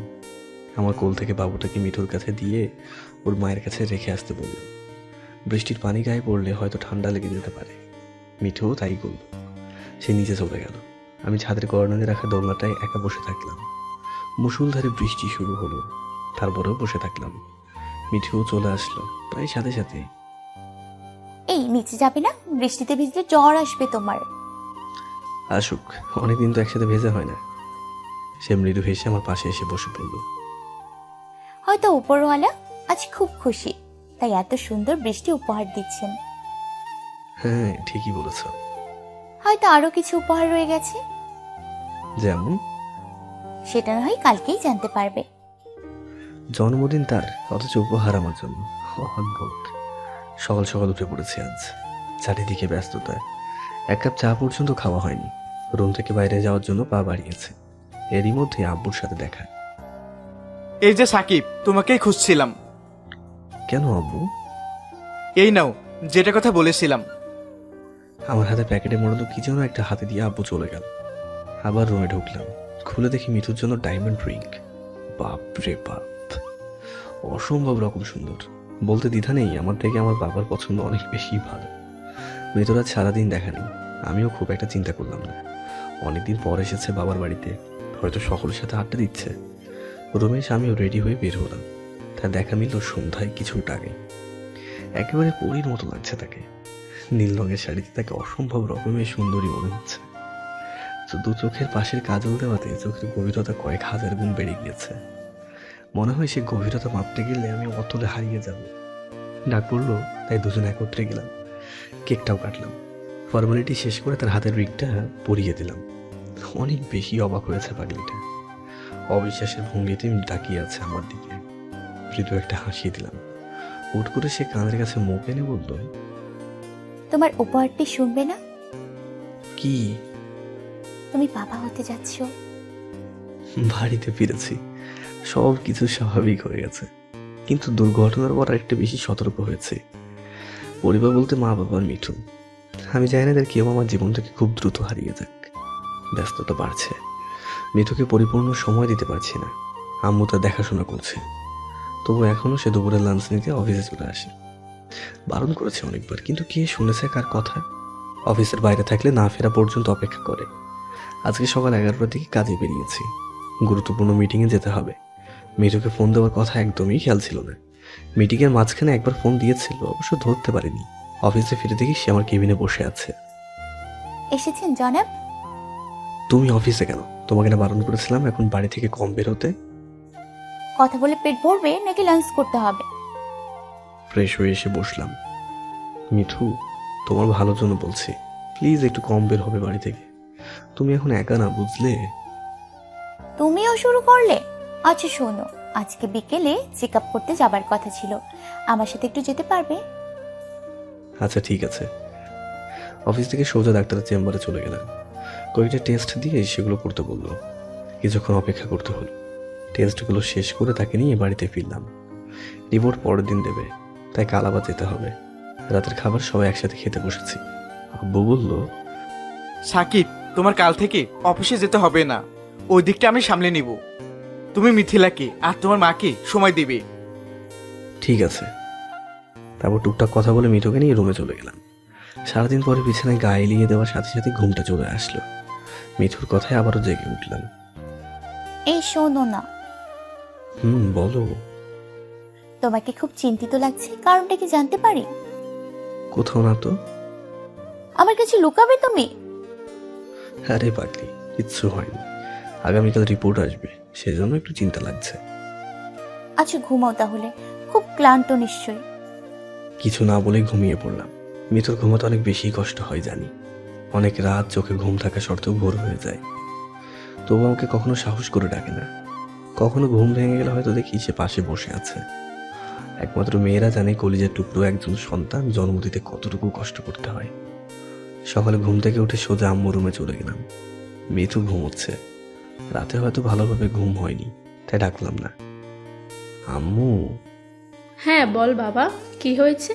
আমার কোল থেকে বাবুটাকে মিঠুর কাছে দিয়ে ওর মায়ের কাছে রেখে আসতে বলল। বৃষ্টির পানি গায়ে পড়লে হয়তো ঠান্ডা লেগে যেতে পারে, মিঠুও তাই করল। সে নিচে চলে গেল। আমি ছাদের কর্নারে রাখা দোলনাটায় একা বসে থাকলাম। মুষলধারে বৃষ্টি শুরু হলো, তারপরেও বসে থাকলাম। মিঠুও চলে আসলো প্রায় সাথে সাথে। এই নিচে যাবে না? বৃষ্টিতে ভিজলে জ্বর আসবে তোমার। আসুক, অনেকদিন তো একসাথে ভেজা হয় না। সে মৃদু হেসে আমার পাশে এসে বসে পড়ল। হয়তো উপরওয়ালা আজ খুব খুশি, তাই এত সুন্দর বৃষ্টি উপহার দিচ্ছেন। হ্যাঁ, ঠিকই বলেছ। হয়তো আরো কিছু উপহার রয়ে গেছে, যেমন? সেটা না হয় কালকেই জানতে পারবে। জন্মদিন তার, অথচ উপহার আমার জন্য। অদ্ভুত। সকাল সকাল উঠে পড়েছি আজ। চারিদিকে ব্যস্ততা, এক কাপ চা পর্যন্ত খাওয়া হয়নি। রুম থেকে বাইরে যাওয়ার জন্য পা বাড়িয়েছে। এরই মধ্যে আব্বুর সাথে দেখা। এই যে সাকিব, তোমাকেই খুঁজছিলাম। কেন আব্বু? এই নাও, যেটা কথা বলেছিলাম। আমার হাতে প্যাকেটে মোড়ানো কি যেন একটা হাতে দিয়ে আব্বু চলে গেল। আবার রুমে ঢুকলাম, খুলে দেখি মিঠুর জন্য ডায়মন্ড রিং। বাপ রে বাপ, অসম্ভব রকম সুন্দর। বলতে দ্বিধা নেই, আমার থেকে আমার বাবার পছন্দ অনেক বেশি ভালো। মিঠুর আজ সারাদিন দেখা নেই। আমিও খুব একটা চিন্তা করলাম না। অনেকদিন পর এসেছে বাবার বাড়িতে, হয়তো সকলের সাথে আড্ডা দিচ্ছে। রুমে এসে আমিও রেডি হয়ে বের হলাম। তার দেখা মিলল সন্ধ্যায় কিছুটা আগে। একেবারে পরীর মতো লাগছে তাকে। নীল রঙের শাড়িতে তাকে অসম্ভব রকমের সুন্দরী মনে হচ্ছে। দু চোখের পাশের কাজল দেওয়াতে চোখের গভীরতা কয়েক হাজার গুণ বেড়ে গিয়েছে। মনে হয় সে গভীরতা মাপতে গেলে আমি অতলে হারিয়ে যাব। ডাক পড়লো, তাই দুজন একত্রে গেলাম। কেকটাও কাটলাম। ফর্মালিটি শেষ করে তার হাতের রিংটা পরিয়ে দিলাম। অনেক বেশি অবাক হয়েছে পাগলিটা। অবিশ্বাসের ভঙ্গিতে তাকিয়ে আছে আমার দিকে। মৃদু একটা হাসিয়ে দিলাম। হুট করে সে কানের কাছে মুখ এনে বলল, তোমার উপহারটি শুনবে না? কি? তুমি বাবা হতে যাচ্ছ। বাড়িতে ফিরেছি, সব কিছু স্বাভাবিক হয়ে গেছে, কিন্তু দুর্ঘটনার পর একটা বেশি সতর্ক হয়েছে। পরিবার বলতে মা বাবার মিঠু। আমি চাই না এদের কেউ আমার জীবন থেকে খুব দ্রুত হারিয়ে যাক। ব্যস্ততা বাড়ছে, মিঠুকে পরিপূর্ণ সময় দিতে পারছি না। আম্মু তার দেখাশোনা করছে, তবু এখনো সে দুপুরের লাঞ্চ নিতে অফিসে চলে আসে। বারণ করেছে অনেকবার, কিন্তু কে শুনেছে কার কথা? অফিসের বাইরে থাকলে না ফেরা পর্যন্ত অপেক্ষা করে। আজকে সকাল 11টার দিকে কাজে বেরিয়েছি। গুরুত্বপূর্ণ মিটিংয়ে যেতে হবে। মিঠুকে ফোন দেওয়ার কথা একদমই খেয়াল ছিল না। মিটিংয়ের মাঝখানে একবার ফোন দিয়েছিল, অবশ্য ধরতে পারিনি। অফিসে ফিরে দেখি সে আমার কেবিনে বসে আছে। এসেছেন জনাব? তুমি অফিসে কেন? তোমাকে না বারণ করেছিলাম এখন বাড়ি থেকে কম বের হতে? কথা বলে পেট ভরবে নাকি লাঞ্চ করতে হবে? ফ্রেশ হয়ে এসে বসলাম। মিঠু, তোমার ভালোর জন্য বলছি, প্লিজ একটু কম বের হবে বাড়ি থেকে। তুমি এখন একা না, বুঝলে? তুমিও শুরু করলে? আচ্ছা শোনো, আজকে বিকেলে চেক আপ করতে যাবার কথা ছিল, আমার সাথে একটু যেতে পারবে? আচ্ছা ঠিক আছে। অফিস থেকে সোজা ডাক্তারের চেম্বারে চলে গেলাম। কয়েকটা টেস্ট দিয়ে সেগুলো করতে বললো। কিছুক্ষণ অপেক্ষা করতে হলো। টেস্টগুলো শেষ করে তাকে নিয়ে বাড়িতে ফিরলাম। রিপোর্ট পরের দিন দেবে, তাই কাল আবার যেতে হবে। রাতের খাবার সবাই একসাথে খেতে বসেছি। আব্বু বলল, সাকিব, তোমার কাল থেকে অফিসে যেতে হবে না, ওই দিকটা আমি সামলে নিব। তুমি মিথিলাকে আর তোমার মাকে সময় দিবে। ঠিক আছে। তারপর টুকটাক কথা বলে মিঠুকে নিয়ে রুমে চলে গেলাম। সারাদিন পরে বিছানায় গায়ে এলিয়ে দেওয়ার সাথে সাথে ঘুমটা চলে আসলো। মিঠুর কথায় আবারও জেগে উঠলাম। এই শোনো না, বলো। তোমাকে খুব চিন্তিত লাগছে, কারণটা কি জানতে পারি? কোথাও না তো। আমার কাছে লুকাবে তুমি? আরে পাগলি, কিচ্ছু হয়নি। আগামীকাল রিপোর্ট আসবে, সেজন্য একটু চিন্তা লাগছে। আচ্ছা ঘুমাও তাহলে, খুব ক্লান্ত নিশ্চয়ই। কিছু না বলে ঘুমিয়ে পড়লাম। মিঠুর ঘুমাতে অনেক বেশি কষ্ট হয় জানি। অনেক রাত চোখে ঘুম থাকা সত্ত্বেও ভোর হয়ে যায়। তবু আমাকে কখনো সাহস করে ডাকে না। কখনো ঘুম ভেঙে গেলে হয়তো দেখি সে পাশে বসে আছে। একমাত্র মেয়েরা জানে কলিজার টুকরো একজন সন্তান জন্ম দিতে কতটুকু কষ্ট করতে হয়। সকালে ঘুম থেকে উঠে সোজা আম্মু রুমে চলে গেলাম। মিঠু ঘুমোচ্ছে। রাতে হয়তো ভালোভাবে ঘুম হয়নি, তাই ডাকলাম না। আম্মু। হ্যাঁ বল বাবা, কি হয়েছে?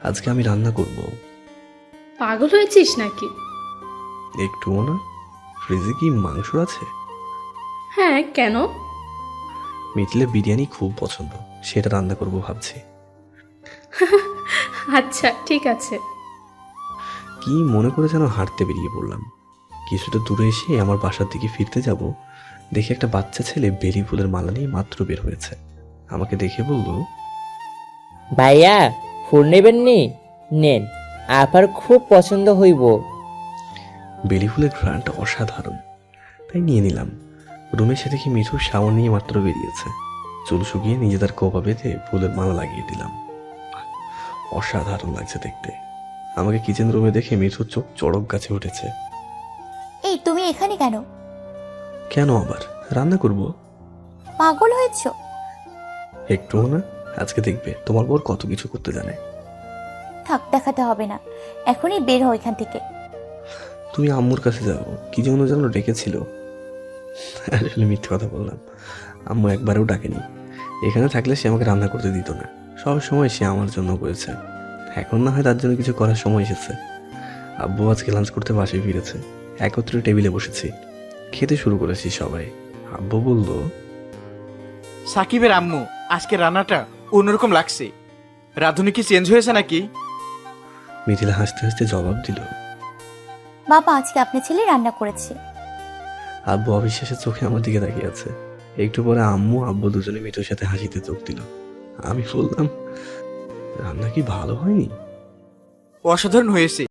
আজকে আমি রান্না করব। পাগল হয়েছিস নাকি? একটুও না। ফ্রিজে কি মাংস আছে? হ্যাঁ, কেন? মিথিলের বিরিয়ানি খুব পছন্দ, সেটা রান্না করব ভাবছি। আচ্ছা ঠিক আছে। কি মনে করে যেন হাঁটতে বেরিয়ে পড়লাম। কিছুটা দূরে এসে আমার বাসার দিকে ফিরতে যাব, দেখি একটা বাচ্চা ছেলে বেলি ফুলের মালা নিয়ে মাত্র বের হয়েছে। আমাকে দেখে বলল, ভাইয়া ফুল নেবেন নি? নেন, আপার খুব পছন্দ হইব। বেলি ফুলের ঘ্রাণটা অসাধারণ, তাই নিয়ে নিলাম। রুমে এসে দেখি মিঠু শাওয়ার নিয়ে মাত্র বেরিয়েছে। চুল শুকিয়ে নিজেদের কোপা বেঁধে ফুলের মালা লাগিয়ে দিলাম। অসাধারণ লাগছে দেখতে। আমাকে কিচেন রুমে দেখে মিঠুর চোখ চড়ক গাছে উঠেছে। এই তুমি এখানে কেন? কেন আবার? রান্না করব। পাগল হয়েছো? একটুও না। আজকে দেখবে তোমার বর কত কিছু করতে জানে। থাক, দেখাতে হবে না, এখনই বের হও এখান থেকে। তুমি আম্মুর কাছে যাও, কি জন্য যেন ডেকেছিল। আসলে মিথ্যে কথা বললাম। আম্মু একবারেও ডাকেনি। এখানে থাকলে সে আমাকে রান্না করতে দিত না। সব সময় সে আমার জন্য করেছে। এখন না হয় তার জন্য কিছু করার সময় এসেছে। আব্বু আজকে লাঞ্চ করতে বাসায় ফিরেছে। একত্রে টেবিলে বসেছি, খেতে শুরু করেছি সবাই। আব্বু বলল, সাকিবের আম্মু, আজকে রান্নাটা অন্যরকম লাগছে। রাঁধুনি কি চেঞ্জ হয়েছে নাকি? মিথিলা হাসতে হাসতে জবাব দিল, বাবা আজকে আপনার ছেলে রান্না করেছে। আব্বু অবিশ্বাসের চোখে আমার দিকে তাকিয়ে আছে। একটু পরে আম্মু আব্বু দুজনে মিঠুর সাথে হাসিতে চোখ দিল। আমি বললাম, রান্না কি ভালো হয়নি? অসাধারণ হয়েছে।